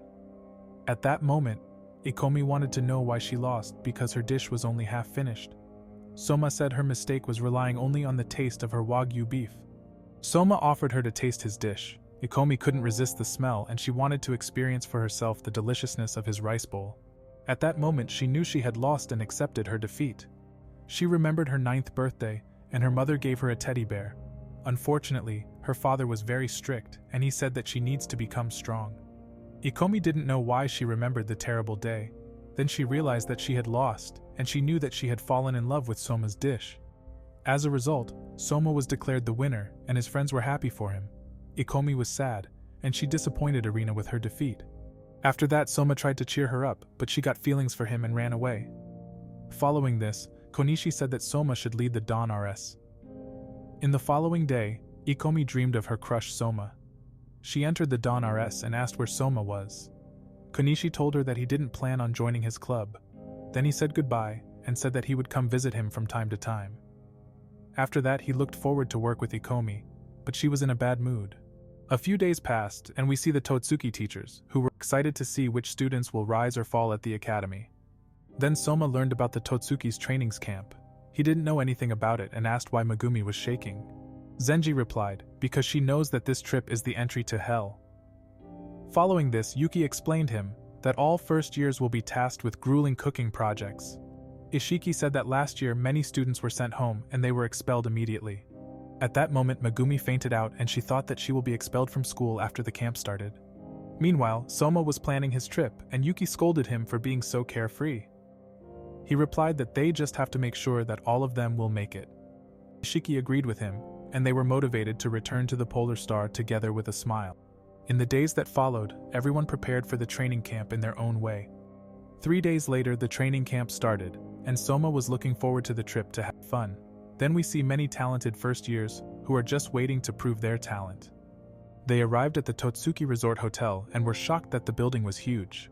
At that moment, Ikomi wanted to know why she lost because her dish was only half finished. Soma said her mistake was relying only on the taste of her wagyu beef. Soma offered her to taste his dish. Ikomi couldn't resist the smell and she wanted to experience for herself the deliciousness of his rice bowl. At that moment she knew she had lost and accepted her defeat. She remembered her 9th birthday and her mother gave her a teddy bear. Unfortunately, her father was very strict and he said that she needs to become strong. Ikomi didn't know why she remembered the terrible day. Then she realized that she had lost, and she knew that she had fallen in love with Soma's dish. As a result, Soma was declared the winner, and his friends were happy for him. Ikomi was sad, and she disappointed Irina with her defeat. After that, Soma tried to cheer her up, but she got feelings for him and ran away. Following this, Konishi said that Soma should lead the Dawn RS. In the following day, Ikomi dreamed of her crush Soma. She entered the Dawn RS and asked where Soma was. Konishi told her that he didn't plan on joining his club. Then he said goodbye and said that he would come visit him from time to time. After that, he looked forward to work with Ikomi, but she was in a bad mood. A few days passed, and we see the Totsuki teachers, who were excited to see which students will rise or fall at the academy. Then Soma learned about the Totsuki's trainings camp. He didn't know anything about it and asked why Megumi was shaking. Zenji replied, because she knows that this trip is the entry to hell. Following this, Yuki explained him that all first years will be tasked with grueling cooking projects. Ishiki said that last year many students were sent home and they were expelled immediately. At that moment, Megumi fainted out and she thought that she will be expelled from school after the camp started. Meanwhile, Soma was planning his trip and Yuki scolded him for being so carefree. He replied that they just have to make sure that all of them will make it. Ishiki agreed with him, and they were motivated to return to the Polar Star together with a smile. In the days that followed, everyone prepared for the training camp in their own way. 3 days later, the training camp started, and Soma was looking forward to the trip to have fun. Then we see many talented first years who are just waiting to prove their talent. They arrived at the Totsuki Resort Hotel and were shocked that the building was huge.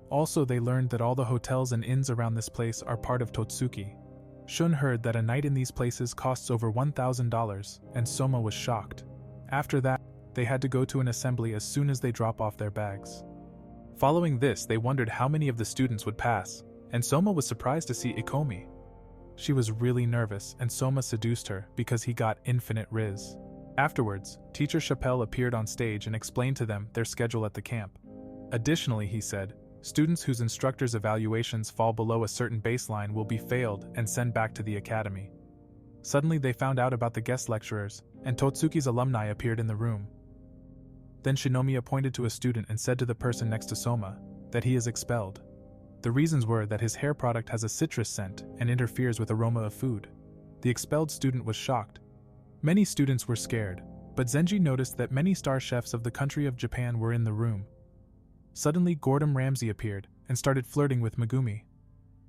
Also, they learned that all the hotels and inns around this place are part of Totsuki. Shun heard that a night in these places costs over $1,000, and Soma was shocked. After that, they had to go to an assembly as soon as they drop off their bags. Following this, they wondered how many of the students would pass, and Soma was surprised to see Ikomi. She was really nervous, and Soma seduced her because he got infinite riz. Afterwards, Teacher Chappelle appeared on stage and explained to them their schedule at the camp. Additionally, he said, students whose instructors' evaluations fall below a certain baseline will be failed and sent back to the academy. Suddenly they found out about the guest lecturers, and Totsuki's alumni appeared in the room. Then Shinomiya pointed to a student and said to the person next to Soma that he is expelled. The reasons were that his hair product has a citrus scent and interferes with aroma of food. The expelled student was shocked. Many students were scared, but Zenji noticed that many star chefs of the country of Japan were in the room. Suddenly, Gordon Ramsay appeared and started flirting with Megumi.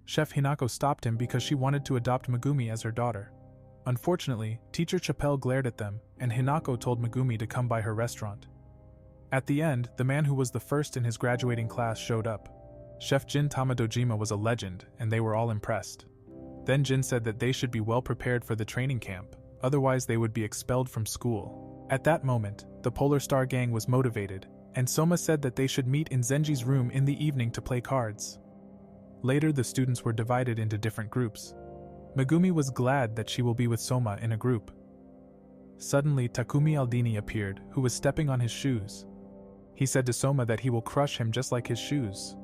Chef Hinako stopped him because she wanted to adopt Megumi as her daughter. Unfortunately, Teacher Chappelle glared at them, and Hinako told Megumi to come by her restaurant. At the end, the man who was the first in his graduating class showed up. Chef Jin Tamadojima was a legend, and they were all impressed. Then Jin said that they should be well prepared for the training camp, otherwise they would be expelled from school. At that moment, the Polar Star gang was motivated, and Soma said that they should meet in Zenji's room in the evening to play cards. Later, the students were divided into different groups. Megumi was glad that she will be with Soma in a group. Suddenly, Takumi Aldini appeared, who was stepping on his shoes. He said to Soma that he will crush him just like his shoes.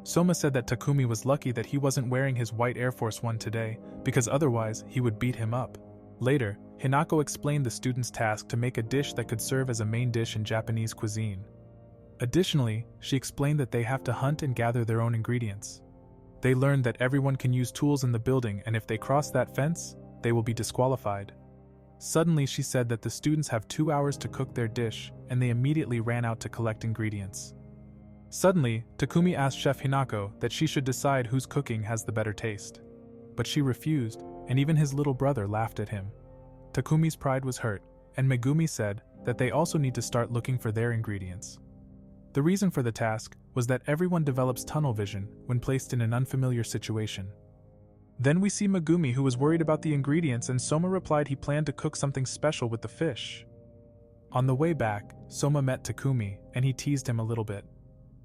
Soma said that Takumi was lucky that he wasn't wearing his white Air Force One today, because otherwise he would beat him up. Later, Hinako explained the students' task to make a dish that could serve as a main dish in Japanese cuisine. Additionally, she explained that they have to hunt and gather their own ingredients. They learned that everyone can use tools in the building, and if they cross that fence, they will be disqualified. Suddenly, she said that the students have 2 hours to cook their dish, and they immediately ran out to collect ingredients. Suddenly, Takumi asked Chef Hinako that she should decide whose cooking has the better taste. But she refused, and even his little brother laughed at him. Takumi's pride was hurt, and Megumi said that they also need to start looking for their ingredients. The reason for the task was that everyone develops tunnel vision when placed in an unfamiliar situation. Then we see Megumi, who was worried about the ingredients, and Soma replied he planned to cook something special with the fish. On the way back, Soma met Takumi, and he teased him a little bit.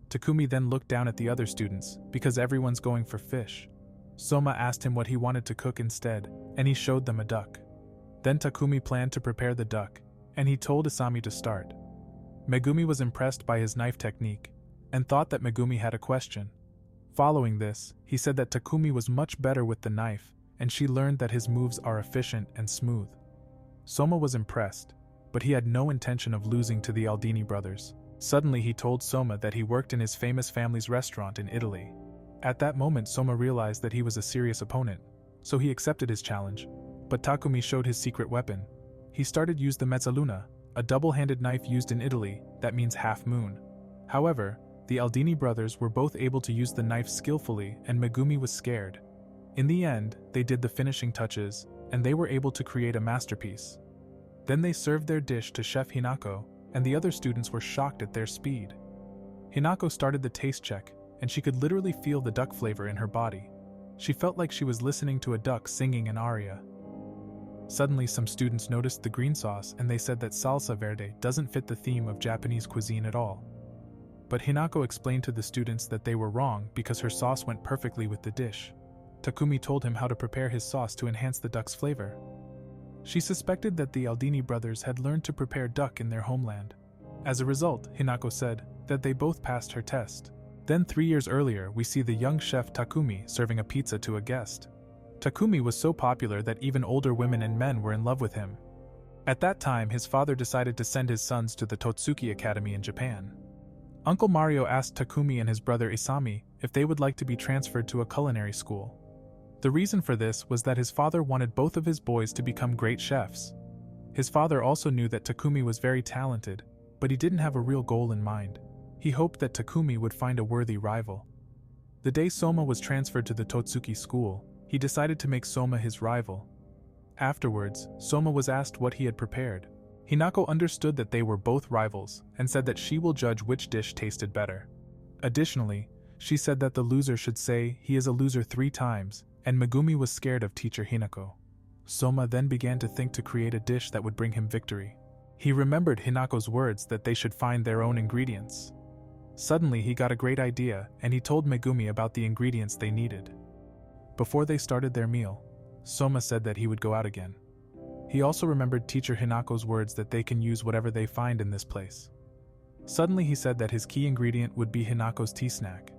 Takumi then looked down at the other students, because everyone's going for fish. Soma asked him what he wanted to cook instead, and he showed them a duck. Then Takumi planned to prepare the duck, and he told Isami to start. Megumi was impressed by his knife technique, and thought that Megumi had a question. Following this, he said that Takumi was much better with the knife, and she learned that his moves are efficient and smooth. Soma was impressed, but he had no intention of losing to the Aldini brothers. Suddenly he told Soma that he worked in his famous family's restaurant in Italy. At that moment, Soma realized that he was a serious opponent, so he accepted his challenge. But Takumi showed his secret weapon. He started use the mezzaluna, a double-handed knife used in Italy that means half moon. However, the Aldini brothers were both able to use the knife skillfully, and Megumi was scared. In the end, they did the finishing touches, and they were able to create a masterpiece. Then they served their dish to Chef Hinako, and the other students were shocked at their speed. Hinako started the taste check, and she could literally feel the duck flavor in her body. She felt like she was listening to a duck singing an aria. Suddenly, some students noticed the green sauce and they said that salsa verde doesn't fit the theme of Japanese cuisine at all. But Hinako explained to the students that they were wrong because her sauce went perfectly with the dish. Takumi told him how to prepare his sauce to enhance the duck's flavor. She suspected that the Aldini brothers had learned to prepare duck in their homeland. As a result, Hinako said that they both passed her test. Then 3 years earlier, we see the young chef Takumi serving a pizza to a guest. Takumi was so popular that even older women and men were in love with him. At that time, his father decided to send his sons to the Totsuki Academy in Japan. Uncle Mario asked Takumi and his brother Isami if they would like to be transferred to a culinary school. The reason for this was that his father wanted both of his boys to become great chefs. His father also knew that Takumi was very talented, but he didn't have a real goal in mind. He hoped that Takumi would find a worthy rival. The day Soma was transferred to the Totsuki school, he decided to make Soma his rival. Afterwards, Soma was asked what he had prepared. Hinako understood that they were both rivals and said that she will judge which dish tasted better. Additionally, she said that the loser should say he is a loser 3 times, and Megumi was scared of teacher Hinako. Soma then began to think to create a dish that would bring him victory. He remembered Hinako's words that they should find their own ingredients. Suddenly he got a great idea and he told Megumi about the ingredients they needed. Before they started their meal, Soma said that he would go out again. He also remembered teacher Hinako's words that they can use whatever they find in this place. Suddenly he said that his key ingredient would be Hinako's tea snack.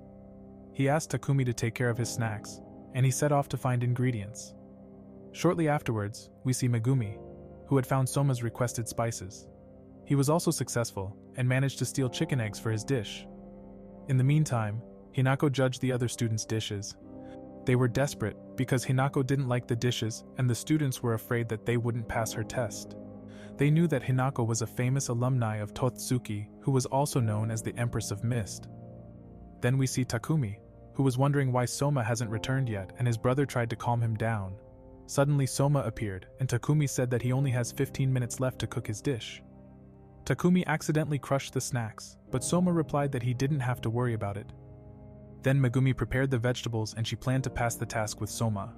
He asked Takumi to take care of his snacks, and he set off to find ingredients. Shortly afterwards, we see Megumi, who had found Soma's requested spices. He was also successful, and managed to steal chicken eggs for his dish. In the meantime, Hinako judged the other students' dishes. They were desperate because Hinako didn't like the dishes and the students were afraid that they wouldn't pass her test. They knew that Hinako was a famous alumni of Totsuki who was also known as the Empress of Mist. Then we see Takumi, who was wondering why Soma hasn't returned yet, and his brother tried to calm him down. Suddenly Soma appeared, and Takumi said that he only has 15 minutes left to cook his dish. Takumi accidentally crushed the snacks, but Soma replied that he didn't have to worry about it. Then Megumi prepared the vegetables and she planned to pass the task with Soma.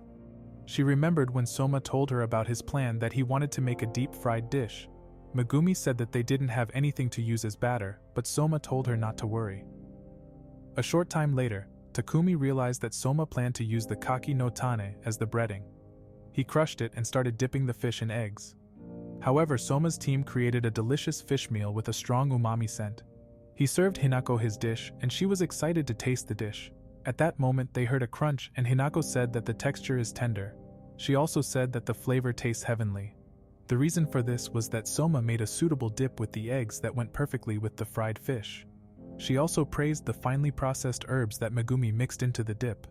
She remembered when Soma told her about his plan that he wanted to make a deep-fried dish. Megumi said that they didn't have anything to use as batter, but Soma told her not to worry. A short time later, Takumi realized that Soma planned to use the kaki no tane as the breading. He crushed it and started dipping the fish in eggs. However, Soma's team created a delicious fish meal with a strong umami scent. He served Hinako his dish, and she was excited to taste the dish. At that moment, they heard a crunch, and Hinako said that the texture is tender. She also said that the flavor tastes heavenly. The reason for this was that Soma made a suitable dip with the eggs that went perfectly with the fried fish. She also praised the finely processed herbs that Megumi mixed into the dip.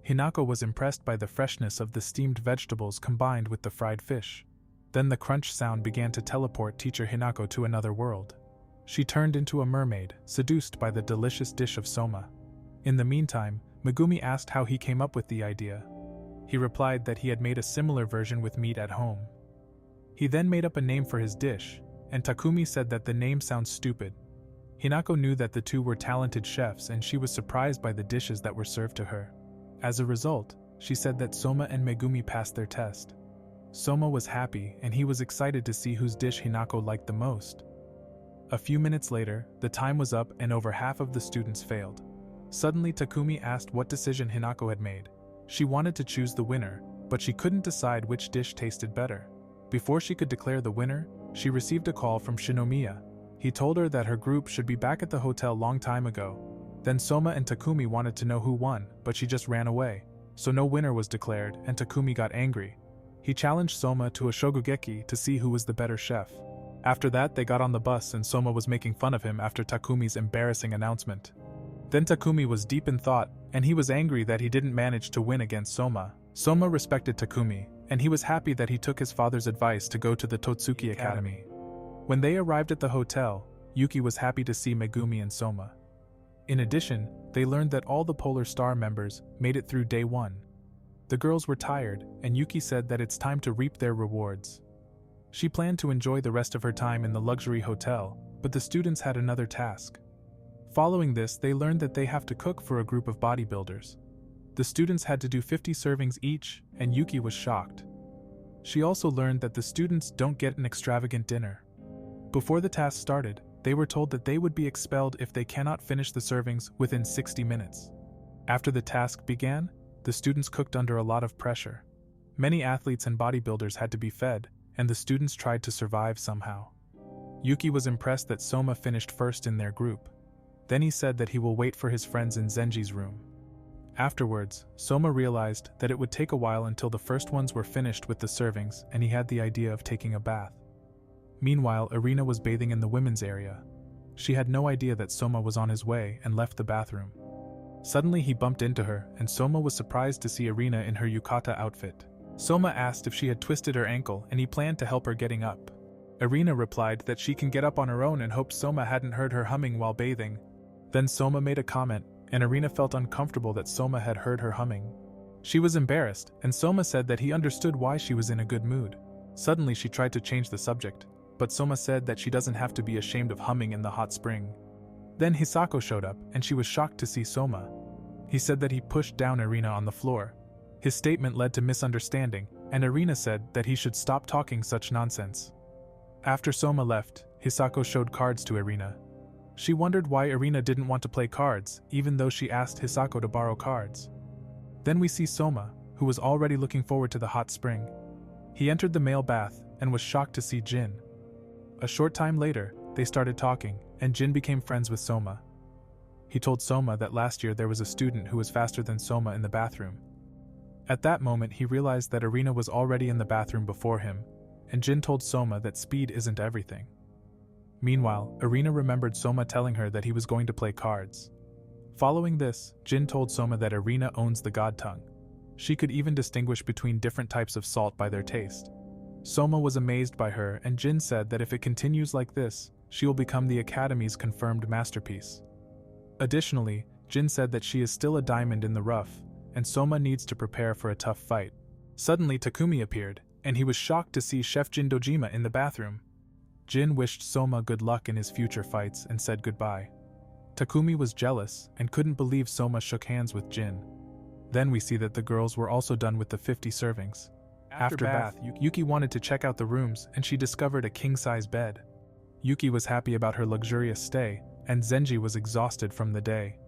Hinako was impressed by the freshness of the steamed vegetables combined with the fried fish. Then the crunch sound began to teleport teacher Hinako to another world. She turned into a mermaid, seduced by the delicious dish of Soma. In the meantime, Megumi asked how he came up with the idea. He replied that he had made a similar version with meat at home. He then made up a name for his dish, and Takumi said that the name sounds stupid. Hinako knew that the two were talented chefs and she was surprised by the dishes that were served to her. As a result, she said that Soma and Megumi passed their test. Soma was happy and he was excited to see whose dish Hinako liked the most. A few minutes later, the time was up and over half of the students failed. Suddenly Takumi asked what decision Hinako had made. She wanted to choose the winner, but she couldn't decide which dish tasted better. Before she could declare the winner, she received a call from Shinomiya. He told her that her group should be back at the hotel long time ago. Then Soma and Takumi wanted to know who won, but she just ran away. So no winner was declared and Takumi got angry. He challenged Soma to a Shokugeki to see who was the better chef. After that, they got on the bus and Soma was making fun of him after Takumi's embarrassing announcement. Then Takumi was deep in thought, and he was angry that he didn't manage to win against Soma. Soma respected Takumi, and he was happy that he took his father's advice to go to the Totsuki Academy. When they arrived at the hotel, Yuki was happy to see Megumi and Soma. In addition, they learned that all the Polar Star members made it through day 1. The girls were tired, and Yuki said that it's time to reap their rewards. She planned to enjoy the rest of her time in the luxury hotel, but the students had another task. Following this, they learned that they have to cook for a group of bodybuilders. The students had to do 50 servings each, and Yuki was shocked. She also learned that the students don't get an extravagant dinner. Before the task started, they were told that they would be expelled if they cannot finish the servings within 60 minutes. After the task began, the students cooked under a lot of pressure. Many athletes and bodybuilders had to be fed, and the students tried to survive somehow. Yuki was impressed that Soma finished first in their group. Then he said that he will wait for his friends in Zenji's room. Afterwards, Soma realized that it would take a while until the first ones were finished with the servings, and he had the idea of taking a bath. Meanwhile, Irina was bathing in the women's area. She had no idea that Soma was on his way and left the bathroom. Suddenly he bumped into her, and Soma was surprised to see Irina in her yukata outfit. Soma asked if she had twisted her ankle, and he planned to help her getting up. Irina replied that she can get up on her own and hoped Soma hadn't heard her humming while bathing. Then Soma made a comment, and Irina felt uncomfortable that Soma had heard her humming. She was embarrassed, and Soma said that he understood why she was in a good mood. Suddenly she tried to change the subject, but Soma said that she doesn't have to be ashamed of humming in the hot spring. Then Hisako showed up, and she was shocked to see Soma. He said that he pushed down Irina on the floor. His statement led to misunderstanding, and Irina said that he should stop talking such nonsense. After Soma left, Hisako showed cards to Irina. She wondered why Irina didn't want to play cards, even though she asked Hisako to borrow cards. Then we see Soma, who was already looking forward to the hot spring. He entered the male bath, and was shocked to see Jin. A short time later, they started talking, and Jin became friends with Soma. He told Soma that last year there was a student who was faster than Soma in the bathroom. At that moment he realized that Irina was already in the bathroom before him, and Jin told Soma that speed isn't everything. Meanwhile, Irina remembered Soma telling her that he was going to play cards. Following this, Jin told Soma that Irina owns the god tongue. She could even distinguish between different types of salt by their taste. Soma was amazed by her, and Jin said that if it continues like this, she will become the Academy's confirmed masterpiece. Additionally, Jin said that she is still a diamond in the rough, and Soma needs to prepare for a tough fight. Suddenly Takumi appeared, and he was shocked to see Chef Jin Dojima in the bathroom. Jin wished Soma good luck in his future fights and said goodbye. Takumi was jealous and couldn't believe Soma shook hands with Jin. Then we see that the girls were also done with the 50 servings. After bath, Yuki wanted to check out the rooms, and she discovered a king-size bed. Yuki was happy about her luxurious stay, and Zenji was exhausted from the day.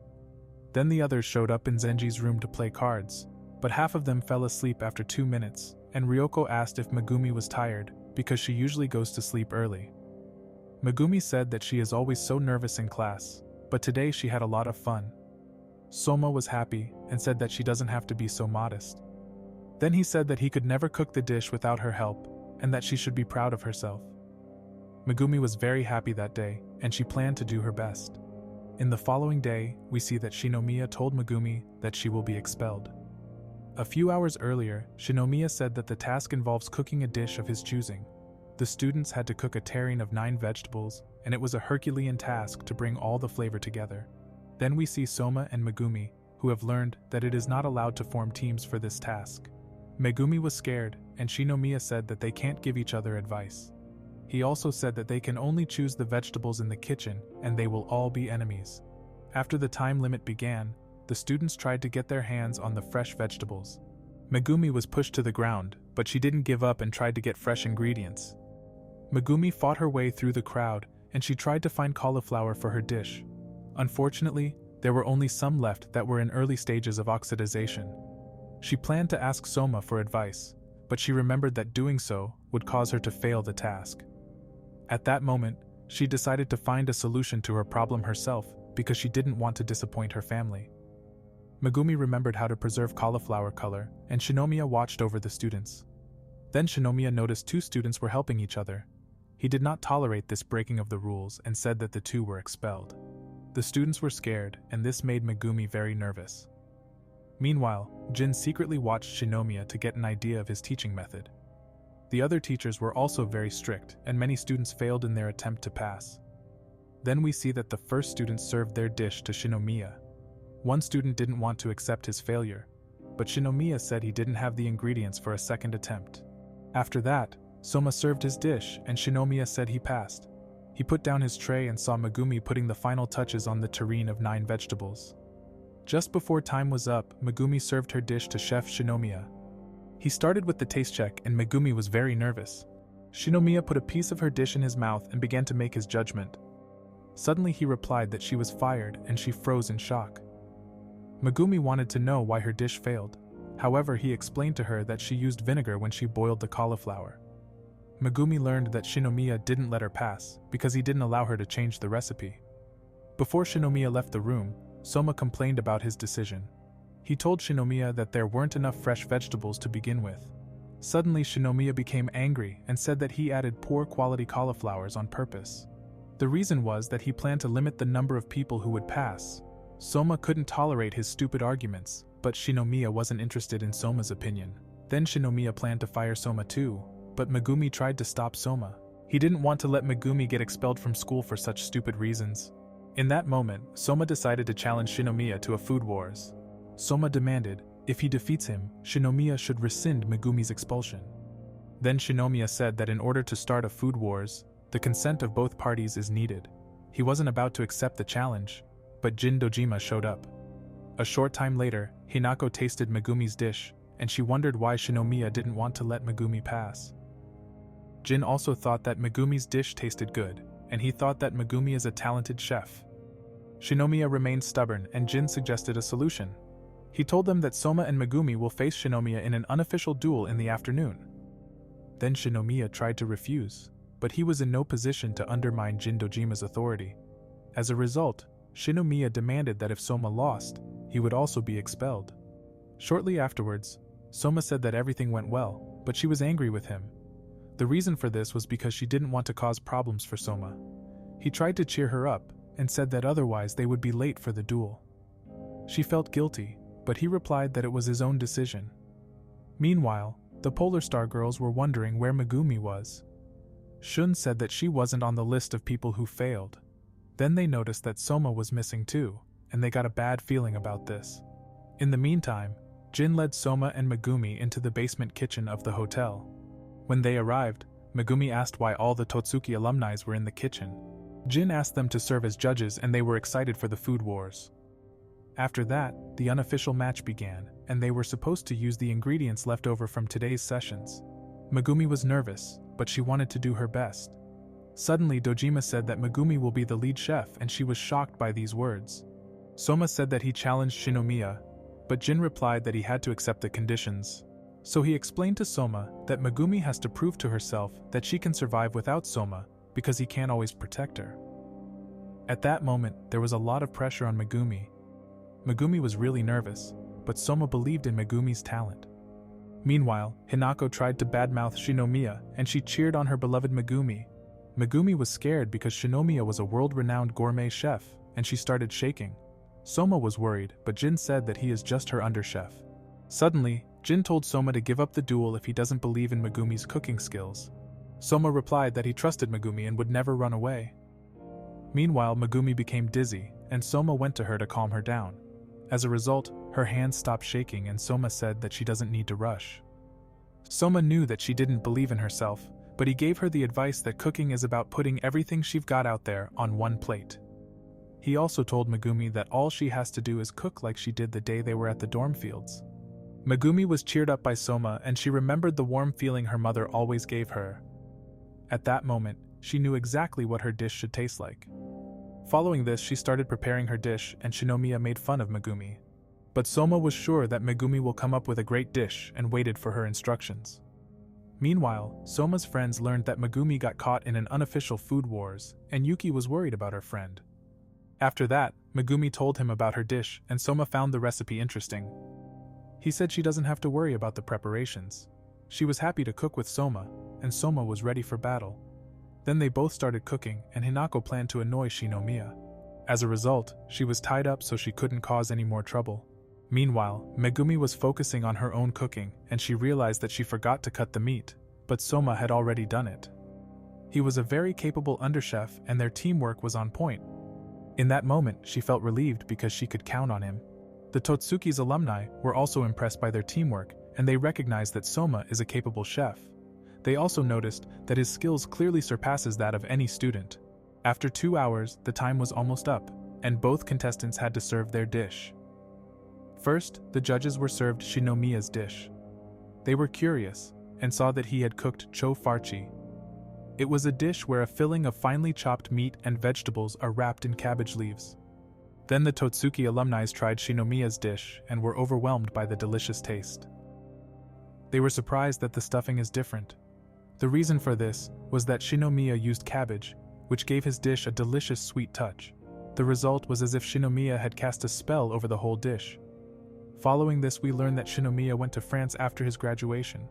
Then the others showed up in Zenji's room to play cards, but half of them fell asleep after 2 minutes, and Ryoko asked if Megumi was tired, because she usually goes to sleep early. Megumi said that she is always so nervous in class, but today she had a lot of fun. Soma was happy and said that she doesn't have to be so modest. Then he said that he could never cook the dish without her help, and that she should be proud of herself. Megumi was very happy that day, and she planned to do her best. In the following day, we see that Shinomiya told Megumi that she will be expelled. A few hours earlier, Shinomiya said that the task involves cooking a dish of his choosing. The students had to cook a terrine of 9 vegetables, and it was a Herculean task to bring all the flavor together. Then we see Soma and Megumi, who have learned that it is not allowed to form teams for this task. Megumi was scared, and Shinomiya said that they can't give each other advice. He also said that they can only choose the vegetables in the kitchen, and they will all be enemies. After the time limit began, the students tried to get their hands on the fresh vegetables. Megumi was pushed to the ground, but she didn't give up and tried to get fresh ingredients. Megumi fought her way through the crowd, and she tried to find cauliflower for her dish. Unfortunately, there were only some left that were in early stages of oxidization. She planned to ask Soma for advice, but she remembered that doing so would cause her to fail the task. At that moment, she decided to find a solution to her problem herself because she didn't want to disappoint her family. Megumi remembered how to preserve cauliflower color, and Shinomiya watched over the students. Then Shinomiya noticed 2 students were helping each other. He did not tolerate this breaking of the rules and said that the 2 were expelled. The students were scared, and this made Megumi very nervous. Meanwhile, Jin secretly watched Shinomiya to get an idea of his teaching method. The other teachers were also very strict, and many students failed in their attempt to pass. Then we see that the first student served their dish to Shinomiya. One student didn't want to accept his failure, but Shinomiya said he didn't have the ingredients for a second attempt. After that, Soma served his dish, and Shinomiya said he passed. He He put down his tray and saw Megumi putting the final touches on the terrine of 9 vegetables. Just before time was up, Megumi served her dish to Chef Shinomiya. He started with the taste check and Megumi was very nervous. Shinomiya put a piece of her dish in his mouth and began to make his judgment. Suddenly he replied that she was fired and she froze in shock. Megumi wanted to know why her dish failed. However, he explained to her that she used vinegar when she boiled the cauliflower. Megumi learned that Shinomiya didn't let her pass because he didn't allow her to change the recipe. Before Shinomiya left the room, Soma complained about his decision. He told Shinomiya that there weren't enough fresh vegetables to begin with. Suddenly Shinomiya became angry and said that he added poor quality cauliflowers on purpose. The reason was that he planned to limit the number of people who would pass. Soma couldn't tolerate his stupid arguments, but Shinomiya wasn't interested in Soma's opinion. Then Shinomiya planned to fire Soma too, but Megumi tried to stop Soma. He didn't want to let Megumi get expelled from school for such stupid reasons. In that moment, Soma decided to challenge Shinomiya to a food wars. Soma demanded, if he defeats him, Shinomiya should rescind Megumi's expulsion. Then Shinomiya said that in order to start a food wars, the consent of both parties is needed. He wasn't about to accept the challenge, but Jin Dojima showed up. A short time later, Hinako tasted Megumi's dish, and she wondered why Shinomiya didn't want to let Megumi pass. Jin also thought that Megumi's dish tasted good, and he thought that Megumi is a talented chef. Shinomiya remained stubborn and Jin suggested a solution. He told them that Soma and Megumi will face Shinomiya in an unofficial duel in the afternoon. Then Shinomiya tried to refuse, but he was in no position to undermine Jin Dojima's authority. As a result, Shinomiya demanded that if Soma lost, he would also be expelled. Shortly afterwards, Soma said that everything went well, but she was angry with him. The reason for this was because she didn't want to cause problems for Soma. He tried to cheer her up and said that otherwise they would be late for the duel. She felt guilty, but he replied that it was his own decision. Meanwhile, the Polar Star girls were wondering where Megumi was. Shun said that she wasn't on the list of people who failed. Then they noticed that Soma was missing too, and they got a bad feeling about this. In the meantime, Jin led Soma and Megumi into the basement kitchen of the hotel. When they arrived, Megumi asked why all the Totsuki alumni were in the kitchen. Jin asked them to serve as judges and they were excited for the food wars. After that, the unofficial match began, and they were supposed to use the ingredients left over from today's sessions. Megumi was nervous, but she wanted to do her best. Suddenly Dojima said that Megumi will be the lead chef and she was shocked by these words. Soma said that he challenged Shinomiya, but Jin replied that he had to accept the conditions. So he explained to Soma that Megumi has to prove to herself that she can survive without Soma because he can't always protect her. At that moment, there was a lot of pressure on Megumi. Megumi was really nervous, but Soma believed in Megumi's talent. Meanwhile, Hinako tried to badmouth Shinomiya and she cheered on her beloved Megumi. Megumi was scared because Shinomiya was a world-renowned gourmet chef, and she started shaking. Soma was worried, but Jin said that he is just her underchef. Suddenly, Jin told Soma to give up the duel if he doesn't believe in Megumi's cooking skills. Soma replied that he trusted Megumi and would never run away. Meanwhile, Megumi became dizzy, and Soma went to her to calm her down. As a result, her hands stopped shaking and Soma said that she doesn't need to rush. Soma knew that she didn't believe in herself, but he gave her the advice that cooking is about putting everything she've got out there on one plate. He also told Megumi that all she has to do is cook like she did the day they were at the dorm fields. Megumi was cheered up by Soma and she remembered the warm feeling her mother always gave her. At that moment, she knew exactly what her dish should taste like. Following this, she started preparing her dish and Shinomiya made fun of Megumi. But Soma was sure that Megumi will come up with a great dish and waited for her instructions. Meanwhile, Soma's friends learned that Megumi got caught in an unofficial food wars, and Yuki was worried about her friend. After that, Megumi told him about her dish and Soma found the recipe interesting. He said she doesn't have to worry about the preparations. She was happy to cook with Soma, and Soma was ready for battle. Then they both started cooking, and Hinako planned to annoy Shinomiya. As a result, she was tied up so she couldn't cause any more trouble. Meanwhile, Megumi was focusing on her own cooking, and she realized that she forgot to cut the meat, but Soma had already done it. He was a very capable underchef, and their teamwork was on point. In that moment, she felt relieved because she could count on him. The Totsuki's alumni were also impressed by their teamwork, and they recognized that Soma is a capable chef. They also noticed that his skills clearly surpasses that of any student. After 2 hours, the time was almost up, and both contestants had to serve their dish. First, the judges were served Shinomiya's dish. They were curious, and saw that he had cooked cho farchi. It was a dish where a filling of finely chopped meat and vegetables are wrapped in cabbage leaves. Then the Totsuki alumni tried Shinomiya's dish and were overwhelmed by the delicious taste. They were surprised that the stuffing is different. The reason for this was that Shinomiya used cabbage, which gave his dish a delicious sweet touch. The result was as if Shinomiya had cast a spell over the whole dish. Following this, we learn that Shinomiya went to France after his graduation.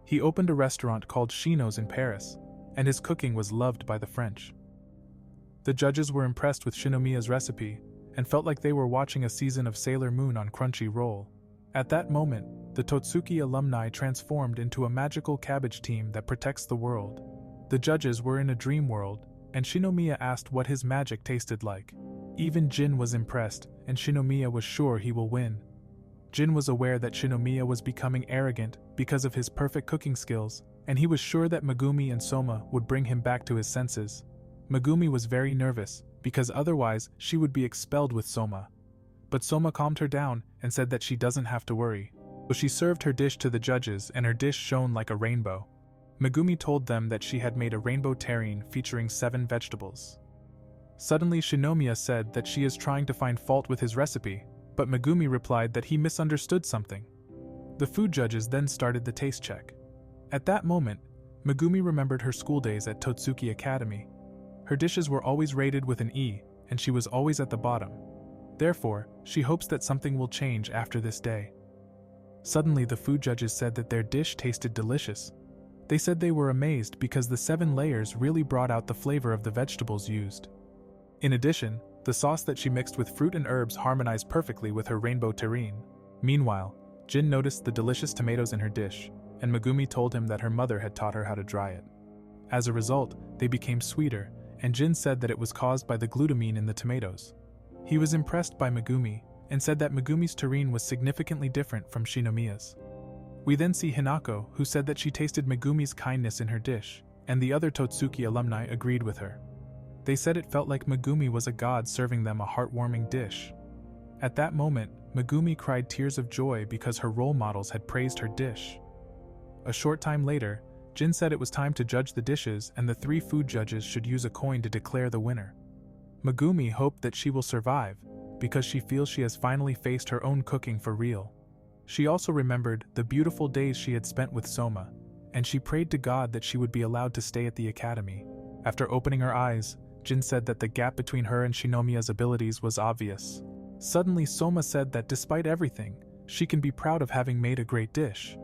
He opened a restaurant called Shino's in Paris, and his cooking was loved by the French. The judges were impressed with Shinomiya's recipe and felt like they were watching a season of Sailor Moon on Crunchyroll. At that moment, the Totsuki alumni transformed into a magical cabbage team that protects the world. The judges were in a dream world, and Shinomiya asked what his magic tasted like. Even Jin was impressed, and Shinomiya was sure he will win. Jin was aware that Shinomiya was becoming arrogant because of his perfect cooking skills, and he was sure that Megumi and Soma would bring him back to his senses. Megumi was very nervous, because otherwise she would be expelled with Soma. But Soma calmed her down and said that she doesn't have to worry. So she served her dish to the judges, and her dish shone like a rainbow. Megumi told them that she had made a rainbow terrine featuring 7 vegetables. Suddenly Shinomiya said that she is trying to find fault with his recipe, but Megumi replied that he misunderstood something. The food judges then started the taste check. At that moment, Megumi remembered her school days at Totsuki Academy. Her dishes were always rated with an E, and she was always at the bottom. Therefore, she hopes that something will change after this day. Suddenly the food judges said that their dish tasted delicious. They said they were amazed because the 7 layers really brought out the flavor of the vegetables used. In addition, the sauce that she mixed with fruit and herbs harmonized perfectly with her rainbow terrine. Meanwhile, Jin noticed the delicious tomatoes in her dish, and Megumi told him that her mother had taught her how to dry it. As a result, they became sweeter, and Jin said that it was caused by the glutamine in the tomatoes. He was impressed by Megumi, and said that Megumi's terrine was significantly different from Shinomiya's. We then see Hinako, who said that she tasted Megumi's kindness in her dish, and the other Totsuki alumni agreed with her. They said it felt like Megumi was a god serving them a heartwarming dish. At that moment, Megumi cried tears of joy because her role models had praised her dish. A short time later, Jin said it was time to judge the dishes and the 3 food judges should use a coin to declare the winner. Megumi hoped that she will survive, because she feels she has finally faced her own cooking for real. She also remembered the beautiful days she had spent with Soma, and she prayed to God that she would be allowed to stay at the academy. After opening her eyes, Jin said that the gap between her and Shinomiya's abilities was obvious. Suddenly Soma said that despite everything, she can be proud of having made a great dish.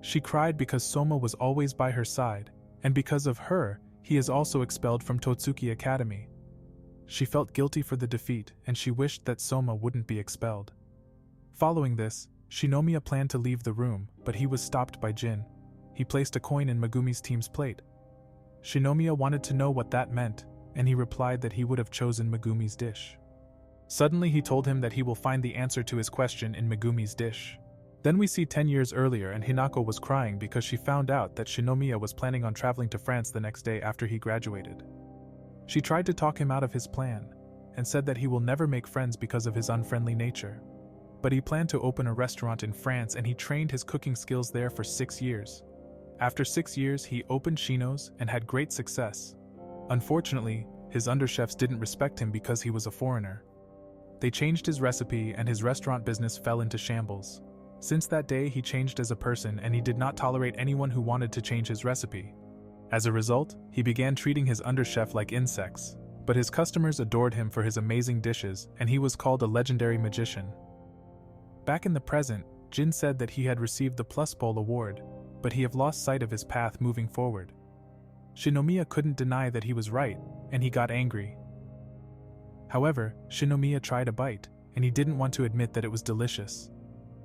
She cried because Soma was always by her side, and because of her, he is also expelled from Totsuki Academy. She felt guilty for the defeat, and she wished that Soma wouldn't be expelled. Following this, Shinomiya planned to leave the room, but he was stopped by Jin. He placed a coin in Megumi's team's plate. Shinomiya wanted to know what that meant, and he replied that he would have chosen Megumi's dish. Suddenly he told him that he will find the answer to his question in Megumi's dish. Then we see 10 years earlier, and Hinako was crying because she found out that Shinomiya was planning on traveling to France the next day after he graduated. She tried to talk him out of his plan, and said that he will never make friends because of his unfriendly nature. But he planned to open a restaurant in France, and he trained his cooking skills there for 6 years. After 6 years, he opened Shino's and had great success. Unfortunately, his underchefs didn't respect him because he was a foreigner. They changed his recipe, and his restaurant business fell into shambles. Since that day, he changed as a person, and he did not tolerate anyone who wanted to change his recipe. As a result, he began treating his underchef like insects, but his customers adored him for his amazing dishes, and he was called a legendary magician. Back in the present, Jin said that he had received the Plus Bowl award, but he had lost sight of his path moving forward. Shinomiya couldn't deny that he was right, and he got angry. However, Shinomiya tried a bite, and he didn't want to admit that it was delicious.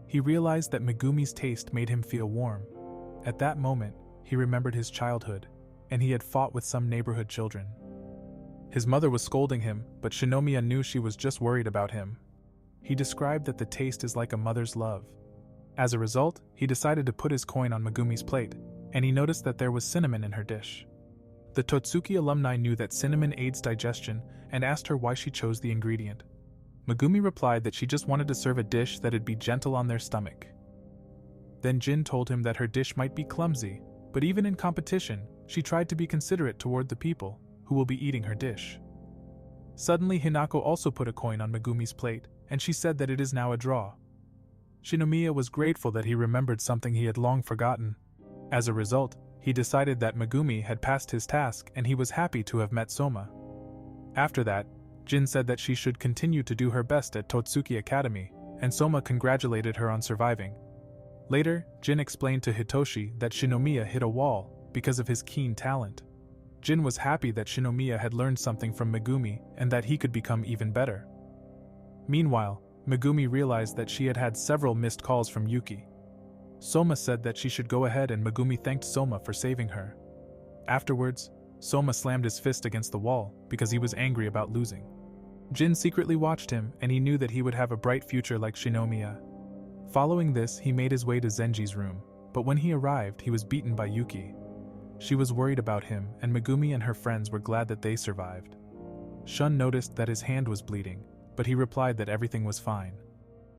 He realized that Megumi's taste made him feel warm. At that moment, he remembered his childhood, and he had fought with some neighborhood children. His mother was scolding him, but Shinomiya knew she was just worried about him. He described that the taste is like a mother's love. As a result, he decided to put his coin on Megumi's plate, and he noticed that there was cinnamon in her dish. The Totsuki alumni knew that cinnamon aids digestion and asked her why she chose the ingredient. Megumi replied that she just wanted to serve a dish that'd be gentle on their stomach. Then Jin told him that her dish might be clumsy, but even in competition, she tried to be considerate toward the people who will be eating her dish. Suddenly Hinako also put a coin on Megumi's plate, and she said that it is now a draw. Shinomiya was grateful that he remembered something he had long forgotten. As a result, he decided that Megumi had passed his task and he was happy to have met Soma. After that, Jin said that she should continue to do her best at Totsuki Academy, and Soma congratulated her on surviving. Later, Jin explained to Hitoshi that Shinomiya hit a wall because of his keen talent. Jin was happy that Shinomiya had learned something from Megumi and that he could become even better. Meanwhile, Megumi realized that she had had several missed calls from Yuki. Soma said that she should go ahead and Megumi thanked Soma for saving her. Afterwards, Soma slammed his fist against the wall because he was angry about losing. Jin secretly watched him and he knew that he would have a bright future like Shinomiya. Following this, he made his way to Zenji's room, but when he arrived, he was beaten by Yuki. She was worried about him and Megumi and her friends were glad that they survived. Shun noticed that his hand was bleeding, but he replied that everything was fine.